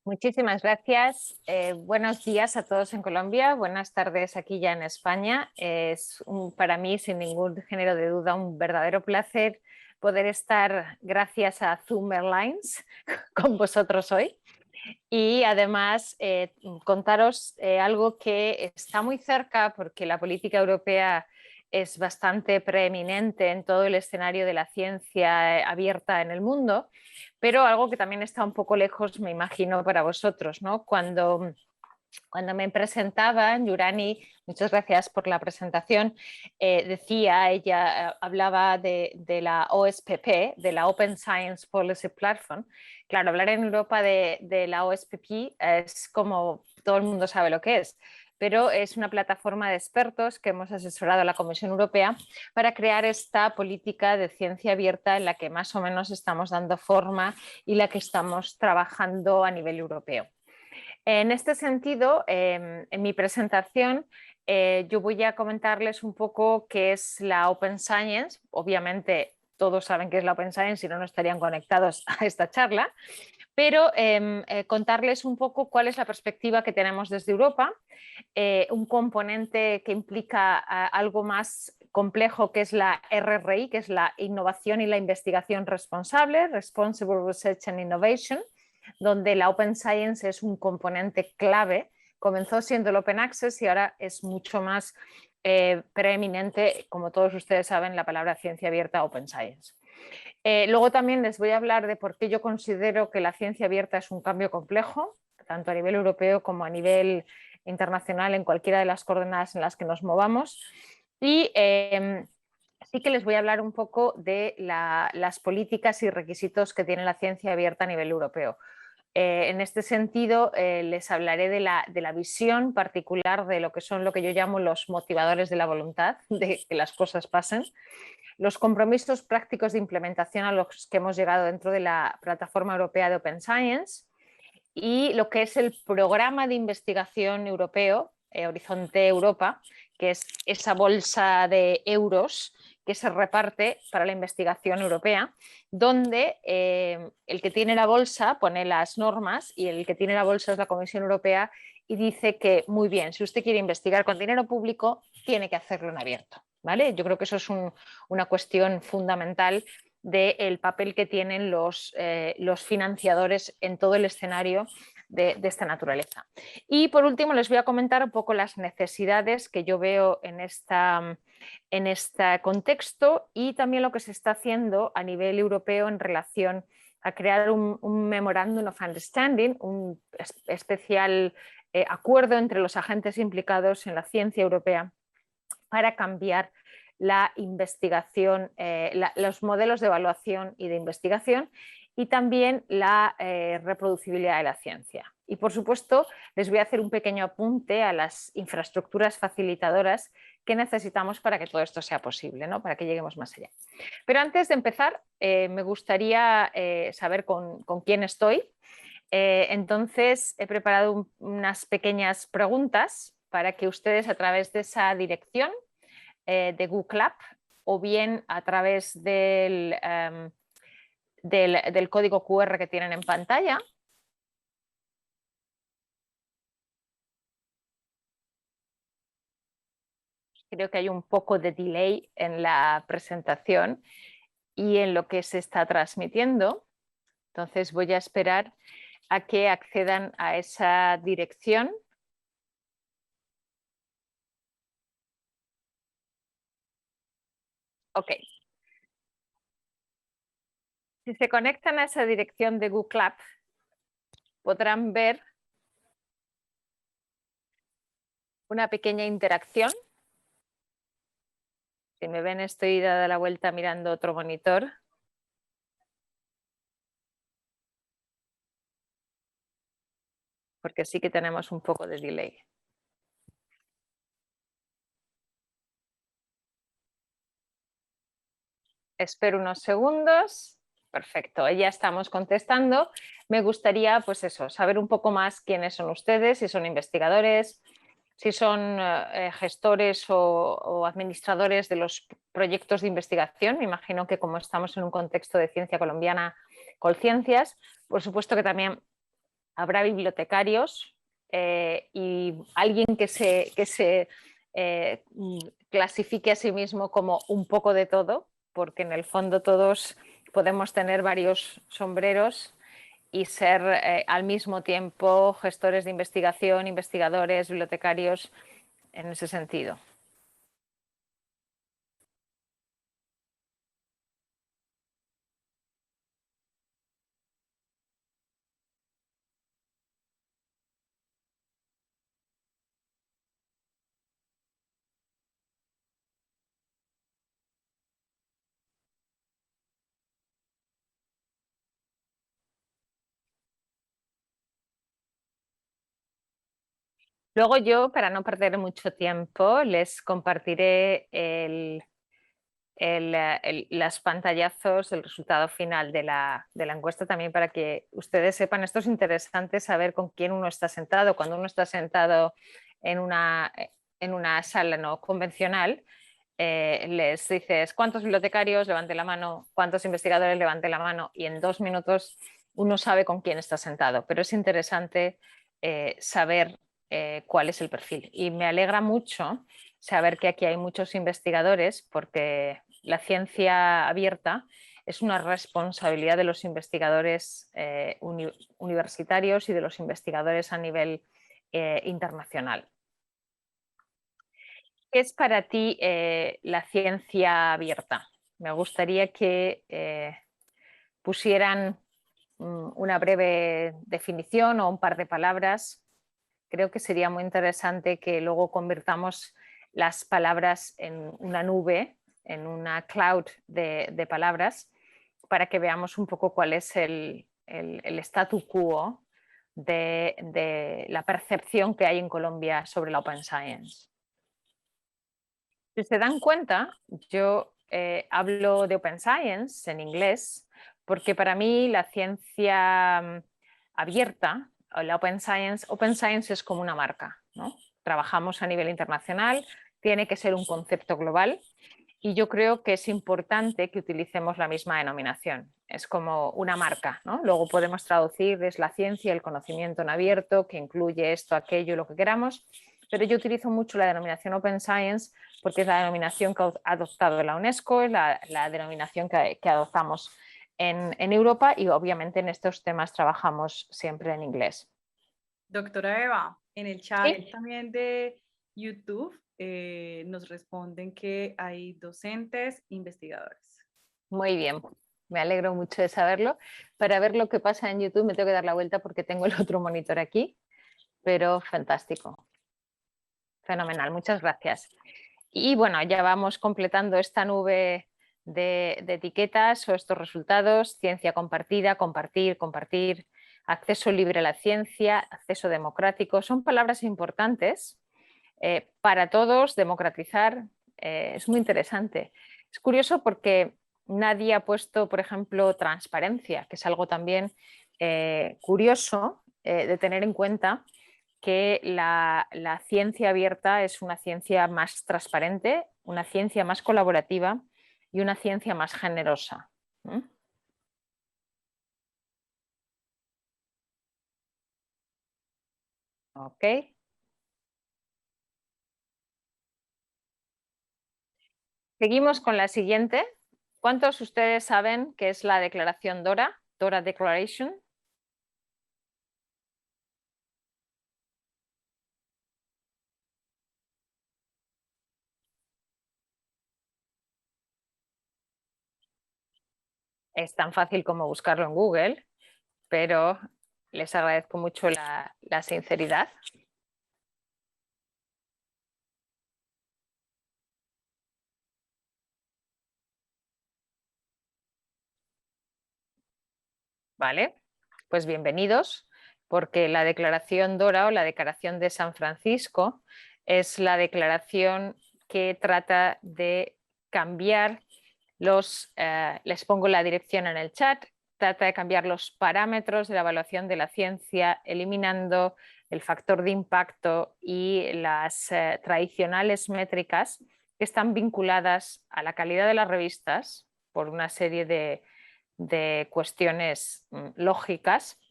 Muchísimas gracias. Buenos días a todos en Colombia, buenas tardes aquí ya en España. Para mí, sin ningún género de duda, un verdadero placer poder estar gracias a Zoom Airlines con vosotros hoy. Y además contaros algo que está muy cerca porque la política europea es bastante preeminente en todo el escenario de la ciencia abierta en el mundo, pero algo que también está un poco lejos, me imagino, para vosotros, ¿no? Cuando me presentaban, Yurani, muchas gracias por la presentación, ella hablaba de la OSPP, de la Open Science Policy Platform. Claro, hablar en Europa de la OSPP es como todo el mundo sabe lo que es, pero es una plataforma de expertos que hemos asesorado a la Comisión Europea para crear esta política de ciencia abierta en la que más o menos estamos dando forma y la que estamos trabajando a nivel europeo. En este sentido, en mi presentación, yo voy a comentarles un poco qué es la Open Science. Obviamente, todos saben qué es la Open Science, si no, no estarían conectados a esta charla. Pero contarles un poco cuál es la perspectiva que tenemos desde Europa, un componente que implica algo más complejo que es la RRI, que es la innovación y la investigación responsable, Responsible Research and Innovation, donde la Open Science es un componente clave. Comenzó siendo el Open Access y ahora es mucho más preeminente, como todos ustedes saben, la palabra ciencia abierta, Open Science. Luego también les voy a hablar de por qué yo considero que la ciencia abierta es un cambio complejo, tanto a nivel europeo como a nivel internacional, en cualquiera de las coordenadas en las que nos movamos. Y sí que les voy a hablar un poco de las políticas y requisitos que tiene la ciencia abierta a nivel europeo. En este sentido, les hablaré de la visión particular de lo que son lo que yo llamo los motivadores de la voluntad, de que las cosas pasen, los compromisos prácticos de implementación a los que hemos llegado dentro de la Plataforma Europea de Open Science y lo que es el programa de investigación europeo, Horizonte Europa, que es esa bolsa de euros que se reparte para la investigación europea, donde el que tiene la bolsa pone las normas y el que tiene la bolsa es la Comisión Europea y dice que, muy bien, si usted quiere investigar con dinero público, tiene que hacerlo en abierto. ¿Vale? Yo creo que eso es una cuestión fundamental del papel que tienen los financiadores en todo el escenario de esta naturaleza. Y por último les voy a comentar un poco las necesidades que yo veo en este contexto y también lo que se está haciendo a nivel europeo en relación a crear un Memorandum of Understanding, un especial acuerdo entre los agentes implicados en la ciencia europea para cambiar la investigación, los modelos de evaluación y de investigación y también la reproducibilidad de la ciencia. Y por supuesto, les voy a hacer un pequeño apunte a las infraestructuras facilitadoras que necesitamos para que todo esto sea posible, ¿no? Para que lleguemos más allá. Pero antes de empezar, me gustaría saber con quién estoy. Entonces, he preparado unas pequeñas preguntas para que ustedes a través de esa dirección de Google Clap o bien a través del código QR que tienen en pantalla. Creo que hay un poco de delay en la presentación y en lo que se está transmitiendo. Entonces voy a esperar a que accedan a esa dirección. Ok. Si se conectan a esa dirección de Google Clap, podrán ver una pequeña interacción. Si me ven, estoy dada la vuelta mirando otro monitor. Porque sí que tenemos un poco de delay. Espero unos segundos. Perfecto, ya estamos contestando. Me gustaría, pues eso, saber un poco más quiénes son ustedes, si son investigadores, si son gestores o administradores de los proyectos de investigación. Me imagino que como estamos en un contexto de ciencia colombiana, Colciencias, por supuesto que también habrá bibliotecarios y alguien que se clasifique a sí mismo como un poco de todo, porque en el fondo todos podemos tener varios sombreros y ser al mismo tiempo gestores de investigación, investigadores, bibliotecarios, en ese sentido. Luego yo, para no perder mucho tiempo, les compartiré las pantallazos, el resultado final de la encuesta también para que ustedes sepan. Esto es interesante saber con quién uno está sentado. Cuando uno está sentado en una sala no convencional, les dices cuántos bibliotecarios, levante la mano, cuántos investigadores, levante la mano, y en 2 minutos uno sabe con quién está sentado. Pero es interesante saber cuál es el perfil. Y me alegra mucho saber que aquí hay muchos investigadores, porque la ciencia abierta es una responsabilidad de los investigadores universitarios y de los investigadores a nivel internacional. ¿Qué es para ti la ciencia abierta? Me gustaría que pusieran una breve definición o un par de palabras. Creo que sería muy interesante que luego convirtamos las palabras en una nube, en una cloud de palabras, para que veamos un poco cuál es el statu quo de la percepción que hay en Colombia sobre la Open Science. Si se dan cuenta, yo hablo de Open Science en inglés porque para mí la ciencia abierta, o la Open Science es como una marca, ¿no? Trabajamos a nivel internacional, tiene que ser un concepto global y yo creo que es importante que utilicemos la misma denominación. Es como una marca, ¿no? Luego podemos traducir, es la ciencia, el conocimiento en abierto, que incluye esto, aquello, lo que queramos, pero yo utilizo mucho la denominación Open Science porque es la denominación que ha adoptado la UNESCO, es la denominación que adoptamos en Europa y obviamente en estos temas trabajamos siempre en inglés. Doctora Eva, en el chat ¿Sí? también de YouTube nos responden que hay docentes, investigadores. Muy bien, me alegro mucho de saberlo. Para ver lo que pasa en YouTube me tengo que dar la vuelta porque tengo el otro monitor aquí, pero fantástico. Fenomenal, muchas gracias. Y bueno, ya vamos completando esta nube de etiquetas o estos resultados: ciencia compartida, compartir, compartir, acceso libre a la ciencia, acceso democrático. Son palabras importantes para todos. Democratizar es muy interesante. Es curioso porque nadie ha puesto, por ejemplo, transparencia, que es algo también curioso de tener en cuenta, que la ciencia abierta es una ciencia más transparente, una ciencia más colaborativa y una ciencia más generosa. ¿Mm? Ok. Seguimos con la siguiente. ¿Cuántos de ustedes saben qué es la declaración Dora? Dora Declaration. Es tan fácil como buscarlo en Google, pero les agradezco mucho la sinceridad. ¿Vale? Pues bienvenidos, porque la declaración Dora o la declaración de San Francisco es la declaración que trata de cambiar les pongo la dirección en el chat, trata de cambiar los parámetros de la evaluación de la ciencia, eliminando el factor de impacto y las tradicionales métricas que están vinculadas a la calidad de las revistas por una serie de cuestiones lógicas,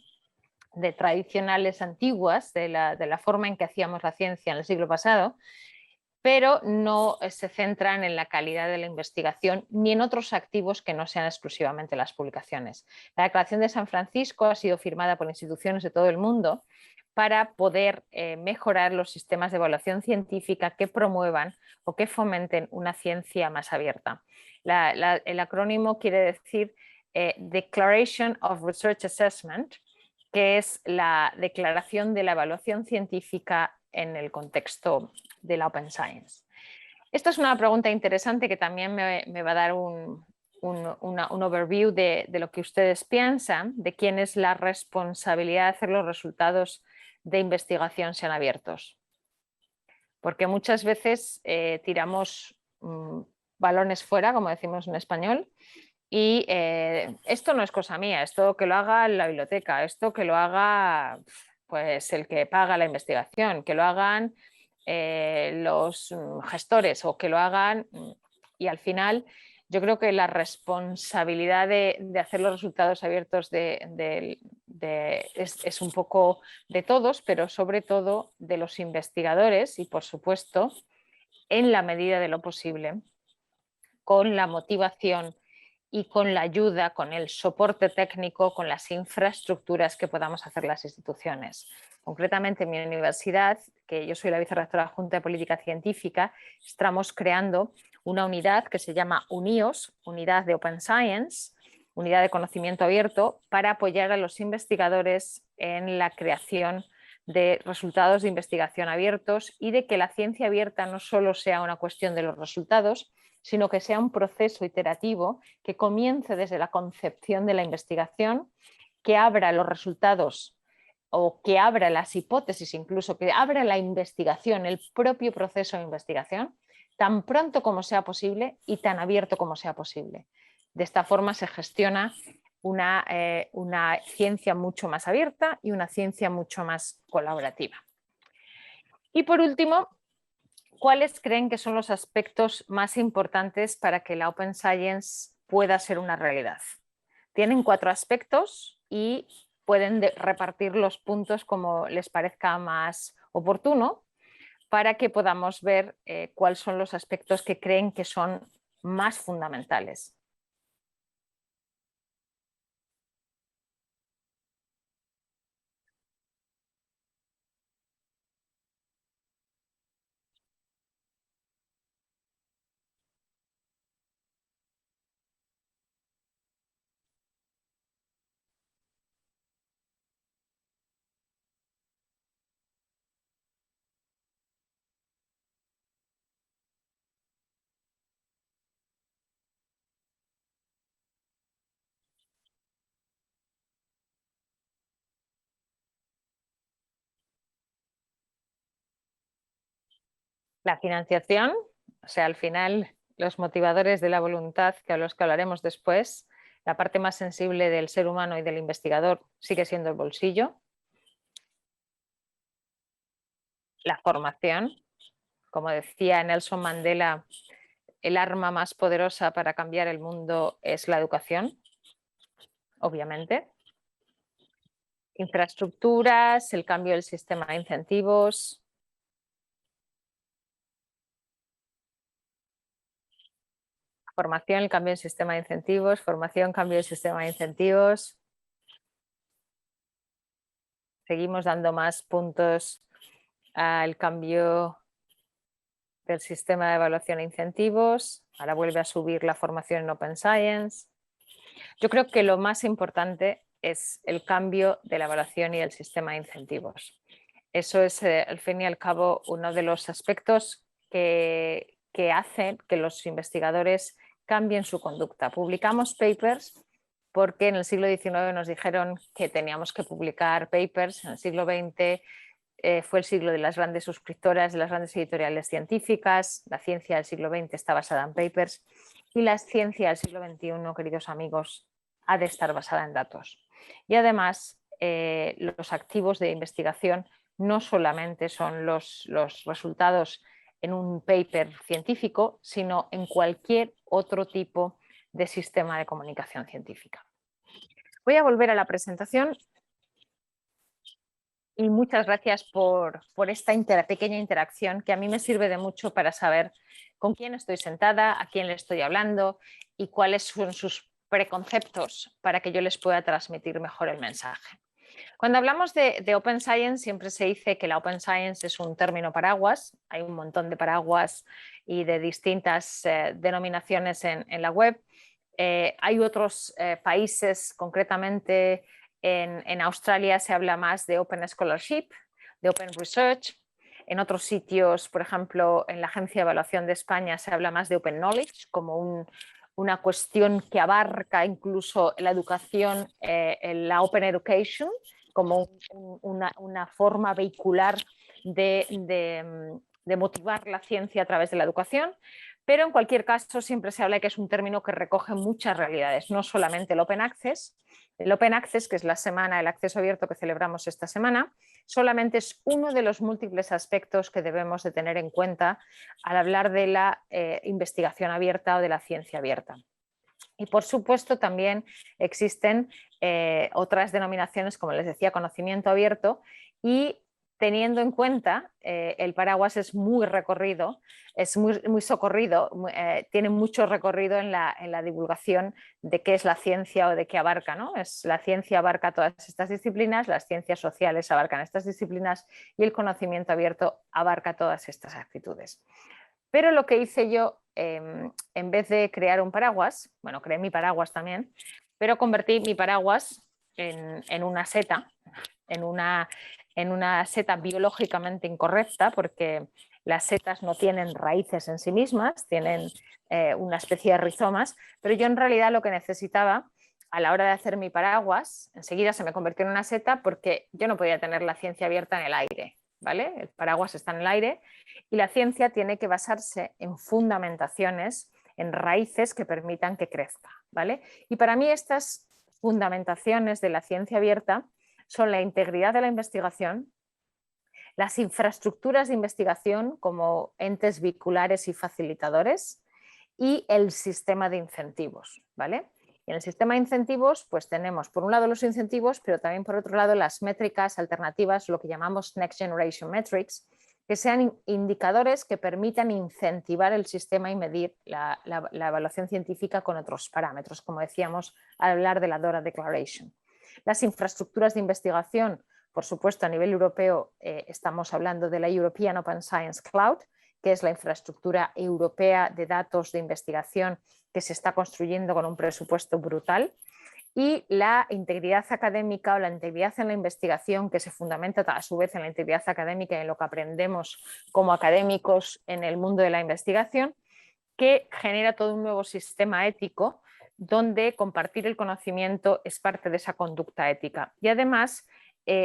tradicionales antiguas de la forma en que hacíamos la ciencia en el siglo pasado, pero no se centran en la calidad de la investigación ni en otros activos que no sean exclusivamente las publicaciones. La Declaración de San Francisco ha sido firmada por instituciones de todo el mundo para poder mejorar los sistemas de evaluación científica que promuevan o que fomenten una ciencia más abierta. El acrónimo quiere decir Declaration of Research Assessment, que es la declaración de la evaluación científica en el contexto de la Open Science. Esta es una pregunta interesante que también me va a dar un overview de lo que ustedes piensan, de quién es la responsabilidad de hacer los resultados de investigación sean abiertos. Porque muchas veces tiramos balones fuera, como decimos en español, y esto no es cosa mía, esto que lo haga la biblioteca, esto que lo haga pues, el que paga la investigación, que lo hagan los gestores o que lo hagan. Y al final yo creo que la responsabilidad de hacer los resultados abiertos es un poco de todos, pero sobre todo de los investigadores y, por supuesto, en la medida de lo posible, con la motivación y con la ayuda, con el soporte técnico, con las infraestructuras que podamos hacer las instituciones. Concretamente en mi universidad, que yo soy la vicerrectora adjunta de Política Científica, estamos creando una unidad que se llama UNIOS, Unidad de Open Science, Unidad de Conocimiento Abierto, para apoyar a los investigadores en la creación de resultados de investigación abiertos y de que la ciencia abierta no solo sea una cuestión de los resultados, sino que sea un proceso iterativo que comience desde la concepción de la investigación, que abra los resultados o que abra las hipótesis, incluso que abra la investigación, el propio proceso de investigación, tan pronto como sea posible y tan abierto como sea posible. De esta forma se gestiona una ciencia mucho más abierta y una ciencia mucho más colaborativa. Y por último, ¿cuáles creen que son los aspectos más importantes para que la Open Science pueda ser una realidad? Tienen 4 aspectos y pueden repartir los puntos como les parezca más oportuno para que podamos ver cuáles son los aspectos que creen que son más fundamentales. La financiación, o sea, al final los motivadores de la voluntad, que a los que hablaremos después, la parte más sensible del ser humano y del investigador sigue siendo el bolsillo. La formación, como decía Nelson Mandela, el arma más poderosa para cambiar el mundo es la educación, obviamente. Infraestructuras, el cambio del sistema de incentivos. Formación, el cambio del sistema de incentivos. Formación, cambio del sistema de incentivos. Seguimos dando más puntos al cambio del sistema de evaluación e incentivos. Ahora vuelve a subir la formación en Open Science. Yo creo que lo más importante es el cambio de la evaluación y el sistema de incentivos. Eso es, al fin y al cabo, uno de los aspectos que hacen que los investigadores cambien su conducta. Publicamos papers porque en el siglo XIX nos dijeron que teníamos que publicar papers. En el siglo XX fue el siglo de las grandes suscriptoras, de las grandes editoriales científicas. La ciencia del siglo XX está basada en papers y la ciencia del siglo XXI, queridos amigos, ha de estar basada en datos. Y además, los activos de investigación no solamente son los resultados en un paper científico, sino en cualquier otro tipo de sistema de comunicación científica. Voy a volver a la presentación Y muchas gracias por esta pequeña interacción que a mí me sirve de mucho para saber con quién estoy sentada, a quién le estoy hablando y cuáles son sus preconceptos para que yo les pueda transmitir mejor el mensaje. Cuando hablamos de Open Science, siempre se dice que la Open Science es un término paraguas. Hay un montón de paraguas y de distintas denominaciones en la web. Hay otros países, concretamente en Australia se habla más de Open Scholarship, de Open Research. En otros sitios, por ejemplo, en la Agencia de Evaluación de España se habla más de Open Knowledge, como una cuestión que abarca incluso la educación, la Open Education, como una forma vehicular de motivar la ciencia a través de la educación. Pero en cualquier caso siempre se habla de que es un término que recoge muchas realidades, no solamente el Open Access. El Open Access, que es la semana del acceso abierto que celebramos esta semana, solamente es uno de los múltiples aspectos que debemos de tener en cuenta al hablar de la investigación abierta o de la ciencia abierta. Y por supuesto también existen otras denominaciones, como les decía, conocimiento abierto, y teniendo en cuenta el paraguas es muy recorrido, es muy socorrido, tiene mucho recorrido en la divulgación de qué es la ciencia o de qué abarca, ¿no? La ciencia abarca todas estas disciplinas, las ciencias sociales abarcan estas disciplinas y el conocimiento abierto abarca todas estas actitudes. Pero lo que hice yo, en vez de crear un paraguas, bueno, creé mi paraguas también, pero convertí mi paraguas en una seta, en una seta biológicamente incorrecta, porque las setas no tienen raíces en sí mismas, tienen una especie de rizomas, pero yo en realidad lo que necesitaba a la hora de hacer mi paraguas, enseguida se me convirtió en una seta porque yo no podía tener la ciencia abierta en el aire, ¿vale? El paraguas está en el aire y la ciencia tiene que basarse en fundamentaciones, en raíces que permitan que crezca, ¿vale? Y para mí estas fundamentaciones de la ciencia abierta son la integridad de la investigación, las infraestructuras de investigación como entes vehiculares y facilitadores y el sistema de incentivos, ¿vale? Y en el sistema de incentivos, pues tenemos por un lado los incentivos, pero también por otro lado las métricas alternativas, lo que llamamos Next Generation Metrics, que sean indicadores que permitan incentivar el sistema y medir la evaluación científica con otros parámetros, como decíamos al hablar de la DORA Declaration. Las infraestructuras de investigación, por supuesto, a nivel europeo estamos hablando de la European Open Science Cloud, que es la infraestructura europea de datos de investigación que se está construyendo con un presupuesto brutal, y la integridad académica o la integridad en la investigación, que se fundamenta a su vez en la integridad académica y en lo que aprendemos como académicos en el mundo de la investigación, que genera todo un nuevo sistema ético donde compartir el conocimiento es parte de esa conducta ética. Y además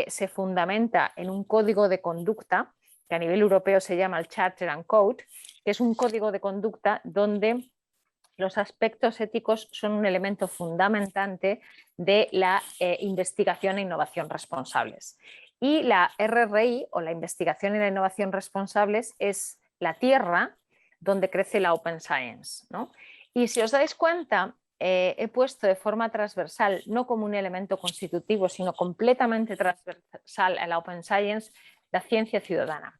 se fundamenta en un código de conducta que a nivel europeo se llama el Charter and Code, que es un código de conducta donde los aspectos éticos son un elemento fundamentante de la investigación e innovación responsables. Y la RRI, o la investigación y la innovación responsables, es la tierra donde crece la Open Science, ¿no? Y si os dais cuenta, he puesto de forma transversal, no como un elemento constitutivo, sino completamente transversal a la Open Science, la ciencia ciudadana.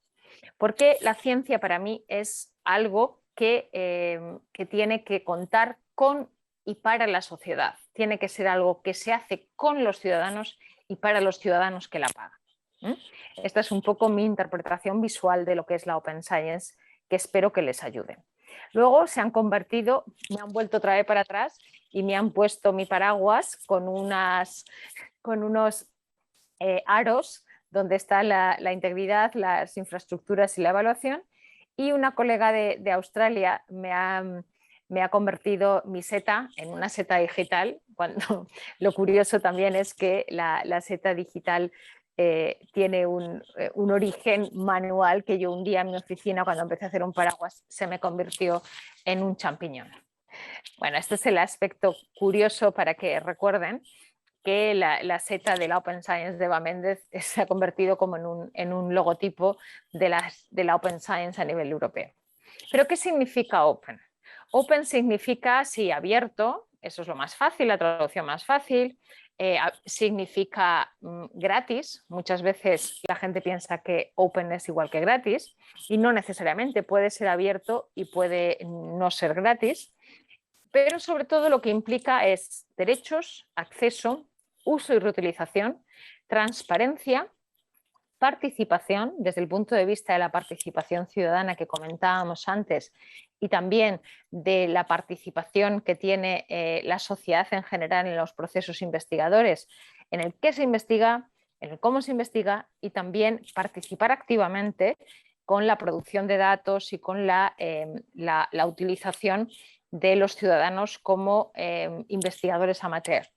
Porque la ciencia para mí es algo que tiene que contar con y para la sociedad. Tiene que ser algo que se hace con los ciudadanos y para los ciudadanos que la pagan. Esta es un poco mi interpretación visual de lo que es la Open Science, que espero que les ayude. Luego se han convertido, me han vuelto otra vez para atrás y me han puesto mi paraguas con unos aros donde está la integridad, las infraestructuras y la evaluación. Y una colega de Australia me ha convertido mi seta en una seta digital, cuando lo curioso también es que la seta digital tiene un origen manual, que yo un día en mi oficina, cuando empecé a hacer un paraguas, se me convirtió en un champiñón. Bueno, este es el aspecto curioso para que recuerden que la seta de la Open Science de Eva Méndez se ha convertido como en un logotipo de la Open Science a nivel europeo. ¿Pero qué significa Open? Open significa, sí, abierto, eso es lo más fácil, la traducción más fácil. significa gratis. Muchas veces la gente piensa que open es igual que gratis y no necesariamente, puede ser abierto y puede no ser gratis, pero sobre todo lo que implica es derechos, acceso, uso y reutilización, transparencia, participación desde el punto de vista de la participación ciudadana que comentábamos antes y también de la participación que tiene la sociedad en general en los procesos investigadores, en el qué se investiga, en el cómo se investiga y también participar activamente con la producción de datos y con la utilización de los ciudadanos como investigadores amateur.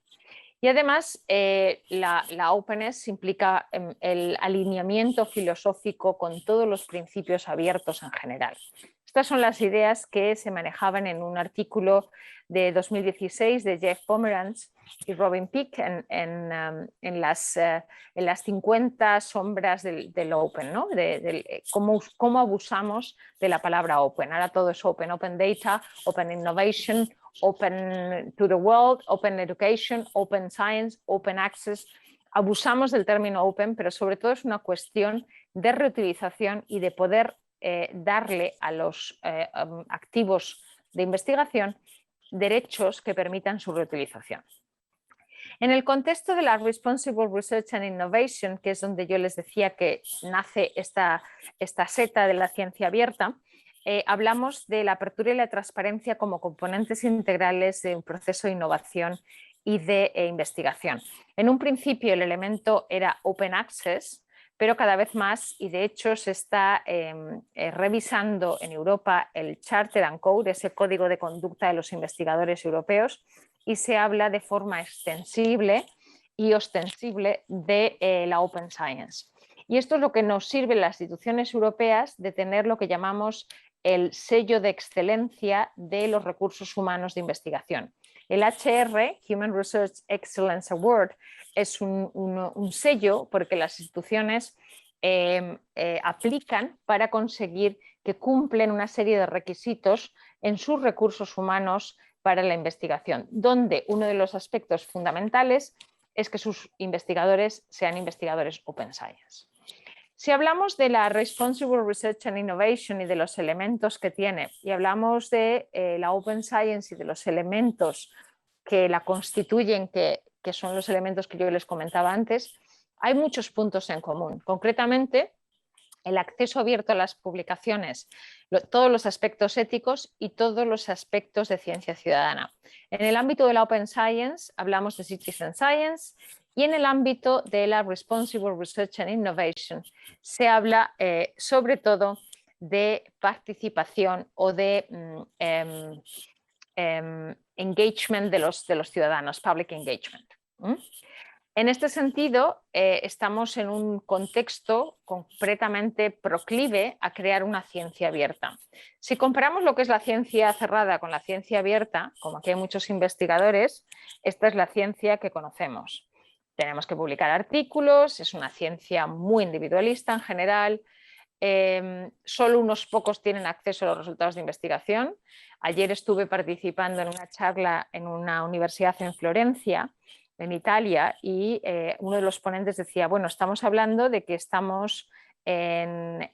Y además, la openness implica el alineamiento filosófico con todos los principios abiertos en general. Estas son las ideas que se manejaban en un artículo de 2016 de Jeff Pomeranz y Robin Peake en las 50 sombras del open, ¿no? de cómo abusamos de la palabra open. Ahora todo es open, open data, open innovation, open to the world, open education, open science, open access. Abusamos del término open, pero sobre todo es una cuestión de reutilización y de poder darle a los activos de investigación derechos que permitan su reutilización. En el contexto de la Responsible Research and Innovation, que es donde yo les decía que nace esta seta de la ciencia abierta, hablamos de la apertura y la transparencia como componentes integrales de un proceso de innovación y de investigación. En un principio el elemento era Open Access, pero cada vez más, y de hecho se está revisando en Europa el Charter and Code, ese código de conducta de los investigadores europeos, y se habla de forma extensible y ostensible de la Open Science. Y esto es lo que nos sirve en las instituciones europeas de tener lo que llamamos el sello de excelencia de los recursos humanos de investigación. El HR, Human Research Excellence Award, es un sello porque las instituciones aplican para conseguir que cumplen una serie de requisitos en sus recursos humanos para la investigación, donde uno de los aspectos fundamentales es que sus investigadores sean investigadores Open Science. Si hablamos de la Responsible Research and Innovation y de los elementos que tiene, y hablamos de la Open Science y de los elementos que la constituyen, que son los elementos que yo les comentaba antes, hay muchos puntos en común. Concretamente, el acceso abierto a las publicaciones, todos los aspectos éticos y todos los aspectos de ciencia ciudadana. En el ámbito de la Open Science hablamos de Citizen Science y en el ámbito de la Responsible Research and Innovation se habla sobre todo de participación o de engagement de los ciudadanos, public engagement. En este sentido, estamos en un contexto completamente proclive a crear una ciencia abierta. Si comparamos lo que es la ciencia cerrada con la ciencia abierta, como aquí hay muchos investigadores, esta es la ciencia que conocemos. Tenemos que publicar artículos, es una ciencia muy individualista en general, solo unos pocos tienen acceso a los resultados de investigación. Ayer estuve participando en una charla en una universidad en Florencia, en Italia, y uno de los ponentes decía, bueno, estamos hablando de que estamos en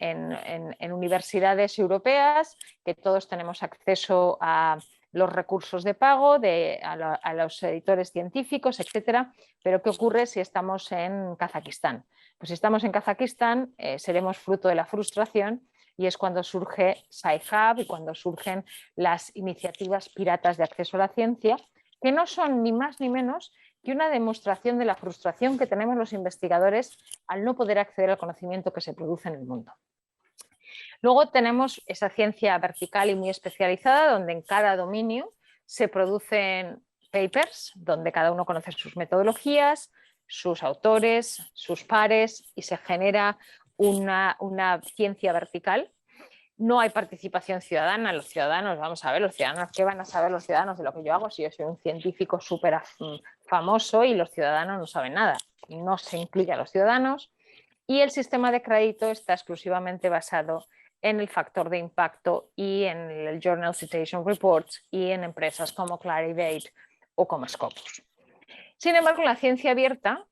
universidades europeas, que todos tenemos acceso a los recursos de pago, a los editores científicos, etcétera, pero ¿qué ocurre si estamos en Kazajistán? Pues si estamos en Kazajistán, seremos fruto de la frustración y es cuando surge Sci-Hub y cuando surgen las iniciativas piratas de acceso a la ciencia, que no son ni más ni menos que una demostración de la frustración que tenemos los investigadores al no poder acceder al conocimiento que se produce en el mundo. Luego tenemos esa ciencia vertical y muy especializada, donde en cada dominio se producen papers, donde cada uno conoce sus metodologías, sus autores, sus pares, y se genera una ciencia vertical. No hay participación ciudadana. Los ciudadanos, vamos a ver, los ciudadanos, ¿qué van a saber los ciudadanos de lo que yo hago si yo soy un científico súper famoso y los ciudadanos no saben nada? No se incluye a los ciudadanos y el sistema de crédito está exclusivamente basado en el factor de impacto y en el Journal Citation Reports y en empresas como Clarivate o como Scopus. Sin embargo, la ciencia abierta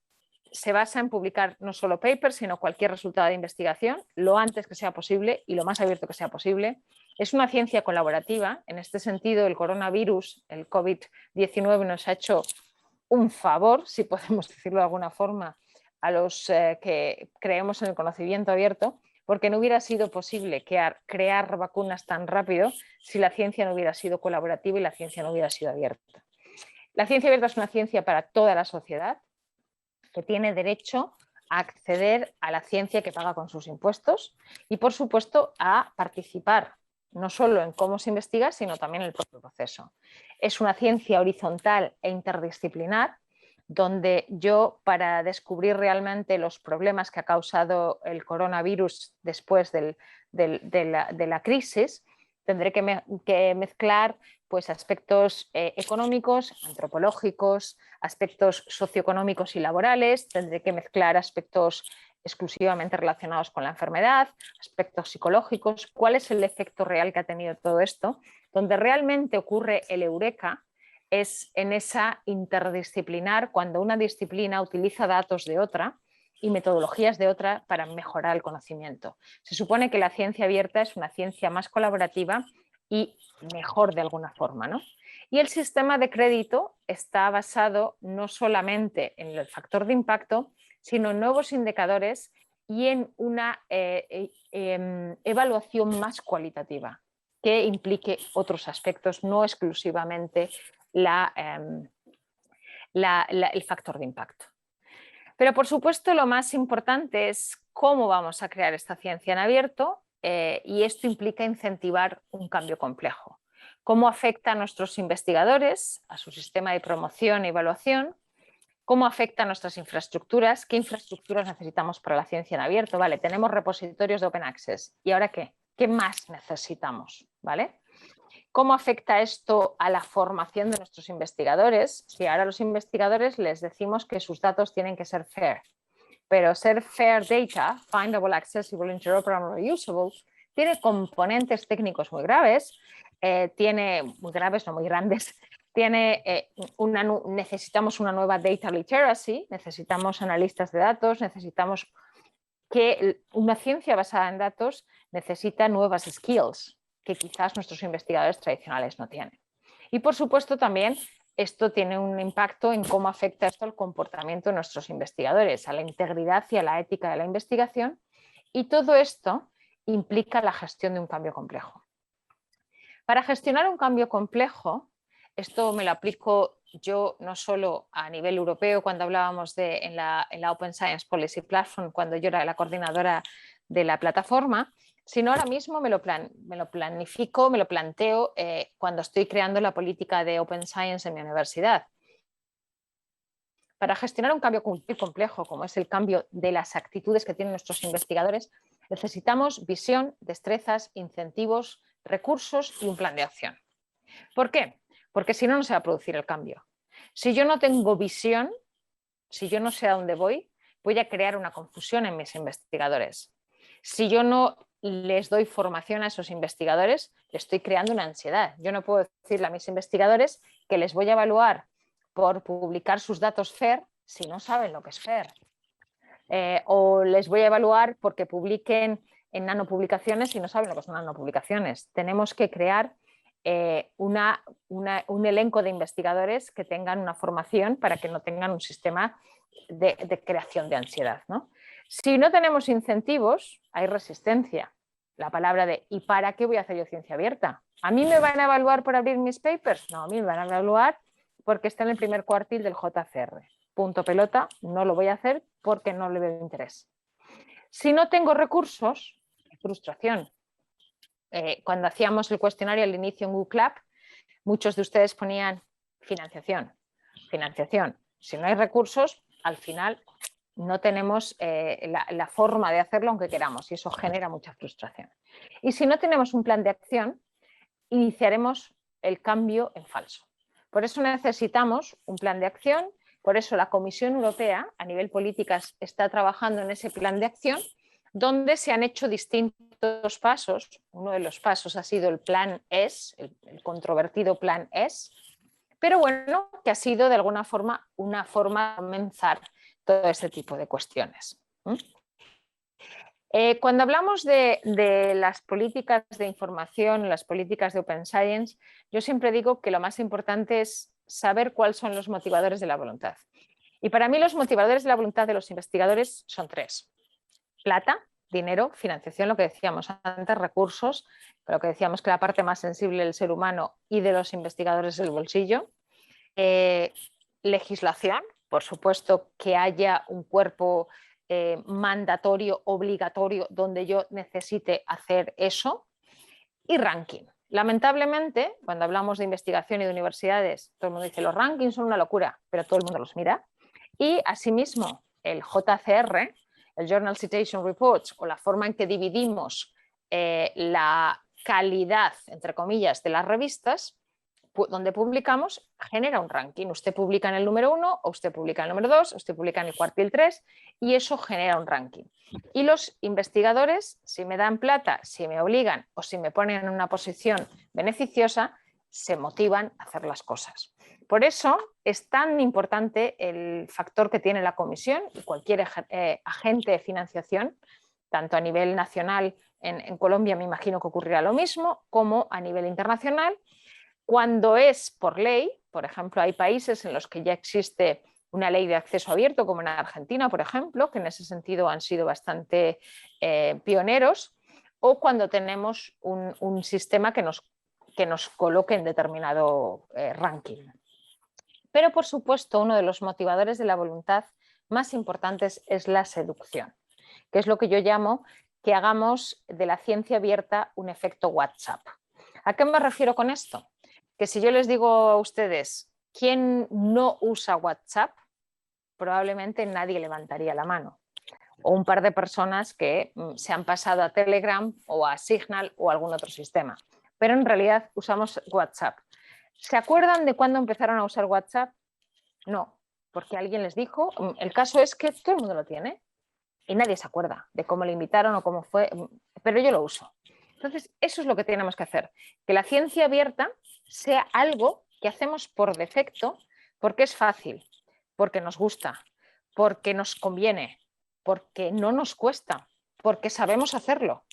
se basa en publicar no solo papers, sino cualquier resultado de investigación, lo antes que sea posible y lo más abierto que sea posible. Es una ciencia colaborativa. En este sentido, el coronavirus, el COVID-19, nos ha hecho un favor, si podemos decirlo de alguna forma, a los que creemos en el conocimiento abierto, porque no hubiera sido posible crear vacunas tan rápido si la ciencia no hubiera sido colaborativa y la ciencia no hubiera sido abierta. La ciencia abierta es una ciencia para toda la sociedad, que tiene derecho a acceder a la ciencia que paga con sus impuestos y, por supuesto, a participar no solo en cómo se investiga, sino también en el propio proceso. Es una ciencia horizontal e interdisciplinar, donde yo, para descubrir realmente los problemas que ha causado el coronavirus después de la crisis, tendré que mezclar pues, aspectos económicos, antropológicos, aspectos socioeconómicos y laborales, tendré que mezclar aspectos exclusivamente relacionados con la enfermedad, aspectos psicológicos, cuál es el efecto real que ha tenido todo esto. Donde realmente ocurre el eureka es en esa interdisciplinar, cuando una disciplina utiliza datos de otra y metodologías de otra para mejorar el conocimiento. Se supone que la ciencia abierta es una ciencia más colaborativa y mejor de alguna forma, ¿no? Y el sistema de crédito está basado no solamente en el factor de impacto, sino en nuevos indicadores y en una evaluación más cualitativa que implique otros aspectos, no exclusivamente el factor de impacto. Pero, por supuesto, lo más importante es cómo vamos a crear esta ciencia en abierto y esto implica incentivar un cambio complejo. Cómo afecta a nuestros investigadores, a su sistema de promoción y evaluación, cómo afecta a nuestras infraestructuras, qué infraestructuras necesitamos para la ciencia en abierto. Vale, tenemos repositorios de Open Access. ¿Y ahora qué? ¿Qué más necesitamos? ¿Vale? ¿Cómo afecta esto a la formación de nuestros investigadores? Si ahora a los investigadores les decimos que sus datos tienen que ser fair, pero ser fair data, findable, accessible, interoperable, reusable, tiene componentes técnicos muy graves, muy graves, no muy grandes, necesitamos una nueva data literacy, necesitamos analistas de datos, necesitamos que una ciencia basada en datos necesita nuevas skills que quizás nuestros investigadores tradicionales no tienen. Y, por supuesto, también esto tiene un impacto en cómo afecta esto al comportamiento de nuestros investigadores, a la integridad y a la ética de la investigación, y todo esto implica la gestión de un cambio complejo. Para gestionar un cambio complejo, esto me lo aplico yo no solo a nivel europeo, cuando hablábamos en la Open Science Policy Platform, cuando yo era la coordinadora de la plataforma, sino ahora mismo me lo planifico, me lo planteo cuando estoy creando la política de Open Science en mi universidad. Para gestionar un cambio complejo, como es el cambio de las actitudes que tienen nuestros investigadores, necesitamos visión, destrezas, incentivos, recursos y un plan de acción. ¿Por qué? Porque si no, no se va a producir el cambio. Si yo no tengo visión, si yo no sé a dónde voy a crear una confusión en mis investigadores. Si yo no les doy formación a esos investigadores, les estoy creando una ansiedad. Yo no puedo decirle a mis investigadores que les voy a evaluar por publicar sus datos FAIR si no saben lo que es FAIR. O les voy a evaluar porque publiquen en nanopublicaciones si no saben lo que son nanopublicaciones. Tenemos que crear un elenco de investigadores que tengan una formación para que no tengan un sistema de creación de ansiedad, ¿no? Si no tenemos incentivos, hay resistencia. La palabra de ¿y para qué voy a hacer yo ciencia abierta? ¿A mí me van a evaluar por abrir mis papers? No, a mí me van a evaluar porque está en el primer cuartil del JCR. Punto pelota, no lo voy a hacer porque no le veo interés. Si no tengo recursos, frustración. Cuando hacíamos el cuestionario al inicio en Google Lab, muchos de ustedes ponían financiación, financiación. Si no hay recursos, al final no tenemos la forma de hacerlo aunque queramos y eso genera mucha frustración. Y si no tenemos un plan de acción, iniciaremos el cambio en falso. Por eso necesitamos un plan de acción, por eso la Comisión Europea a nivel políticas está trabajando en ese plan de acción donde se han hecho distintos pasos. Uno de los pasos ha sido el plan ES, el controvertido plan ES, pero bueno, que ha sido de alguna forma una forma de comenzar todo este tipo de cuestiones. Cuando hablamos de las políticas de información, las políticas de Open Science, yo siempre digo que lo más importante es saber cuáles son los motivadores de la voluntad. Y para mí los motivadores de la voluntad de los investigadores son tres: plata, dinero, financiación, lo que decíamos antes, recursos, lo que decíamos que la parte más sensible del ser humano y de los investigadores es el bolsillo, legislación, por supuesto que haya un cuerpo mandatorio, obligatorio, donde yo necesite hacer eso, y ranking. Lamentablemente, cuando hablamos de investigación y de universidades, todo el mundo dice los rankings son una locura, pero todo el mundo los mira. Y asimismo, el JCR, el Journal Citation Reports, o la forma en que dividimos la calidad, entre comillas, de las revistas donde publicamos, genera un ranking. Usted publica en el número 1, o usted publica en el número 2, o usted publica en el cuartil 3, y eso genera un ranking. Y los investigadores, si me dan plata, si me obligan o si me ponen en una posición beneficiosa, se motivan a hacer las cosas. Por eso es tan importante el factor que tiene la comisión y cualquier agente de financiación, tanto a nivel nacional, en Colombia me imagino que ocurrirá lo mismo, como a nivel internacional. Cuando es por ley, por ejemplo, hay países en los que ya existe una ley de acceso abierto, como en Argentina, por ejemplo, que en ese sentido han sido bastante pioneros, o cuando tenemos un sistema que nos coloque en determinado ranking. Pero, por supuesto, uno de los motivadores de la voluntad más importantes es la seducción, que es lo que yo llamo que hagamos de la ciencia abierta un efecto WhatsApp. ¿A qué me refiero con esto? Que si yo les digo a ustedes, ¿quién no usa WhatsApp? Probablemente nadie levantaría la mano. O un par de personas que se han pasado a Telegram o a Signal o a algún otro sistema. Pero en realidad usamos WhatsApp. ¿Se acuerdan de cuándo empezaron a usar WhatsApp? No, porque alguien les dijo. El caso es que todo el mundo lo tiene y nadie se acuerda de cómo le invitaron o cómo fue, pero yo lo uso. Entonces, eso es lo que tenemos que hacer, que la ciencia abierta sea algo que hacemos por defecto, porque es fácil, porque nos gusta, porque nos conviene, porque no nos cuesta, porque sabemos hacerlo.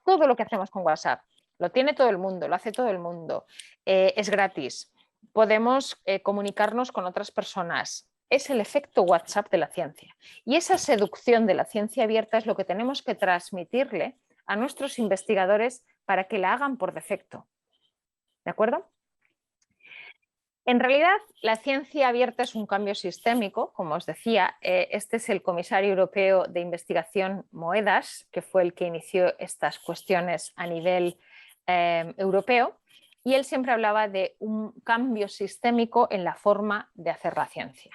Todo lo que hacemos con WhatsApp lo tiene todo el mundo, lo hace todo el mundo, es gratis, podemos comunicarnos con otras personas. Es el efecto WhatsApp de la ciencia. Y esa seducción de la ciencia abierta es lo que tenemos que transmitirle a nuestros investigadores para que la hagan por defecto. ¿De acuerdo? En realidad, la ciencia abierta es un cambio sistémico, como os decía. Este es el comisario europeo de investigación Moedas, que fue el que inició estas cuestiones a nivel europeo, y él siempre hablaba de un cambio sistémico en la forma de hacer la ciencia.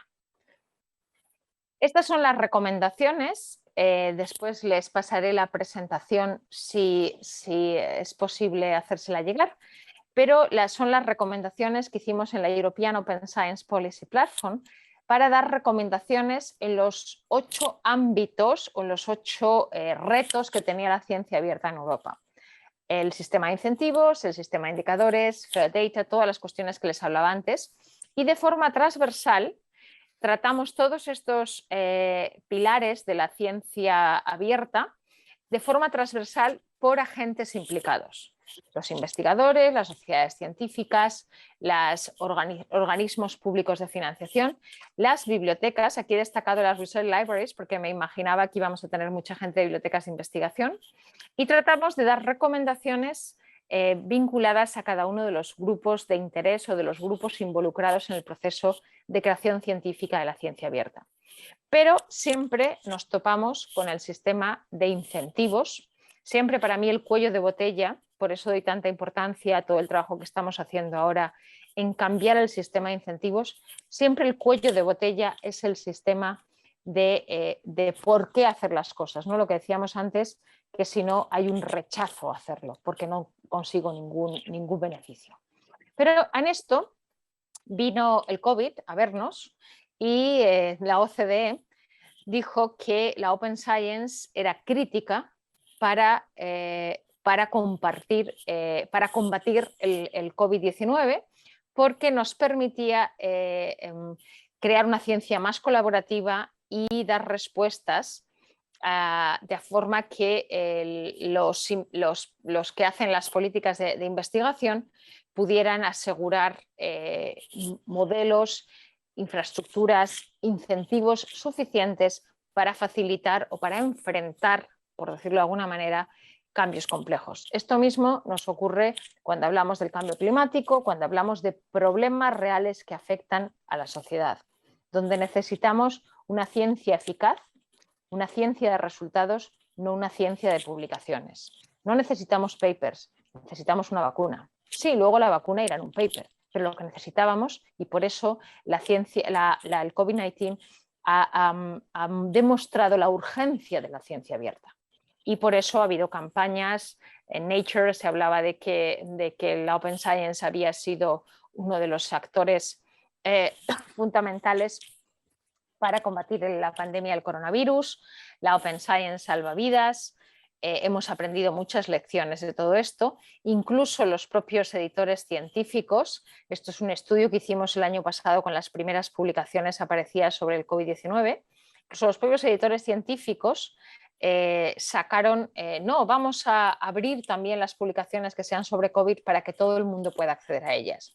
Estas son las recomendaciones. Después les pasaré la presentación si es posible hacérsela llegar. Pero son las recomendaciones que hicimos en la European Open Science Policy Platform para dar recomendaciones en los 8 ámbitos o los 8 retos que tenía la ciencia abierta en Europa. El sistema de incentivos, el sistema de indicadores, fair data, todas las cuestiones que les hablaba antes. Y de forma transversal tratamos todos estos pilares de la ciencia abierta de forma transversal por agentes implicados. Los investigadores, las sociedades científicas, los organismos públicos de financiación, las bibliotecas. Aquí he destacado las Research Libraries porque me imaginaba que íbamos a tener mucha gente de bibliotecas de investigación. Y tratamos de dar recomendaciones vinculadas a cada uno de los grupos de interés o de los grupos involucrados en el proceso de creación científica de la ciencia abierta. Pero siempre nos topamos con el sistema de incentivos. Siempre para mí el cuello de botella, por eso doy tanta importancia a todo el trabajo que estamos haciendo ahora en cambiar el sistema de incentivos, siempre el cuello de botella es el sistema de por qué hacer las cosas, ¿no? Lo que decíamos antes, que si no hay un rechazo a hacerlo, porque no consigo ningún beneficio. Pero en esto vino el COVID a vernos y la OCDE dijo que la Open Science era crítica para combatir el COVID-19, porque nos permitía crear una ciencia más colaborativa y dar respuestas de forma que los que hacen las políticas de investigación pudieran asegurar modelos, infraestructuras, incentivos suficientes para facilitar o para enfrentar, por decirlo de alguna manera, cambios complejos. Esto mismo nos ocurre cuando hablamos del cambio climático, cuando hablamos de problemas reales que afectan a la sociedad, donde necesitamos una ciencia eficaz, una ciencia de resultados, no una ciencia de publicaciones. No necesitamos papers, necesitamos una vacuna. Sí, luego la vacuna irá en un paper, pero lo que necesitábamos, y por eso la ciencia, el COVID-19 ha demostrado la urgencia de la ciencia abierta. Y por eso ha habido campañas. En Nature se hablaba de que la Open Science había sido uno de los actores fundamentales para combatir la pandemia del coronavirus. La Open Science salva vidas. Hemos aprendido muchas lecciones de todo esto, incluso los propios editores científicos. Esto es un estudio que hicimos el año pasado con las primeras publicaciones aparecidas sobre el COVID-19. Incluso los propios editores científicos sacaron, no, vamos a abrir también las publicaciones que sean sobre COVID para que todo el mundo pueda acceder a ellas.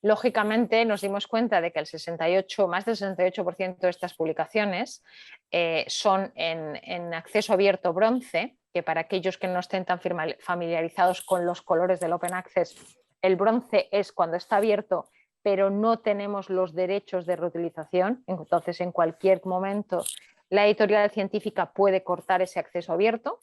Lógicamente nos dimos cuenta de que más del 68% de estas publicaciones son en acceso abierto bronce, que para aquellos que no estén tan familiarizados con los colores del Open Access, el bronce es cuando está abierto, pero no tenemos los derechos de reutilización. Entonces, en cualquier momento, la editorial científica puede cortar ese acceso abierto.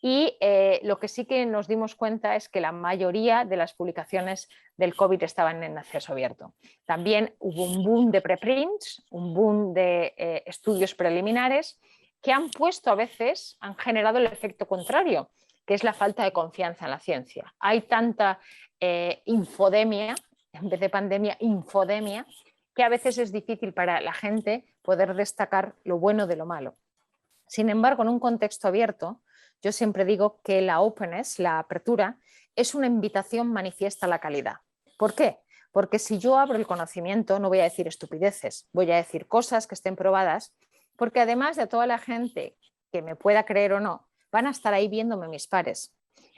Y lo que sí que nos dimos cuenta es que la mayoría de las publicaciones del COVID estaban en acceso abierto. También hubo un boom de preprints, un boom de estudios preliminares que han generado el efecto contrario, que es la falta de confianza en la ciencia. Hay tanta infodemia, en vez de pandemia, infodemia, que a veces es difícil para la gente poder destacar lo bueno de lo malo. Sin embargo, en un contexto abierto, yo siempre digo que la openness, la apertura, es una invitación manifiesta a la calidad. ¿Por qué? Porque si yo abro el conocimiento, no voy a decir estupideces, voy a decir cosas que estén probadas, porque además de toda la gente que me pueda creer o no, van a estar ahí viéndome mis pares.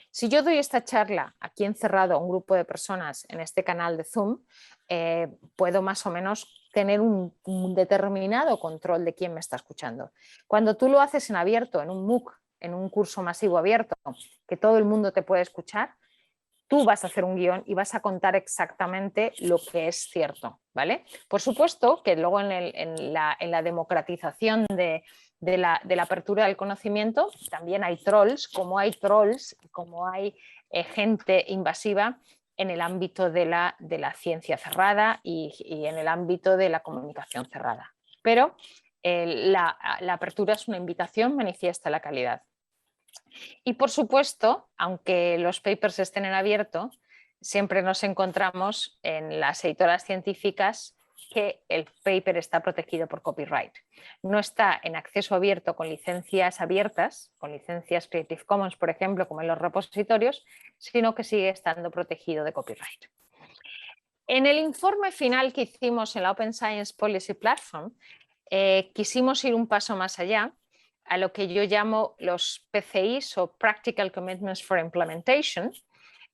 Si yo doy esta charla aquí encerrado a un grupo de personas en este canal de Zoom, puedo más o menos tener un determinado control de quién me está escuchando. Cuando tú lo haces en abierto, en un MOOC, en un curso masivo abierto, que todo el mundo te puede escuchar, tú vas a hacer un guión y vas a contar exactamente lo que es cierto, ¿vale? Por supuesto que luego en la democratización de la apertura del conocimiento también hay trolls, como hay gente invasiva en el ámbito de la ciencia cerrada y en el ámbito de la comunicación cerrada. Pero la apertura es una invitación manifiesta la calidad. Y por supuesto, aunque los papers estén en abierto, siempre nos encontramos en las editoras científicas que el paper está protegido por copyright. No está en acceso abierto con licencias abiertas, con licencias Creative Commons, por ejemplo, como en los repositorios, sino que sigue estando protegido de copyright. En el informe final que hicimos en la Open Science Policy Platform, quisimos ir un paso más allá a lo que yo llamo los PCIs o Practical Commitments for Implementation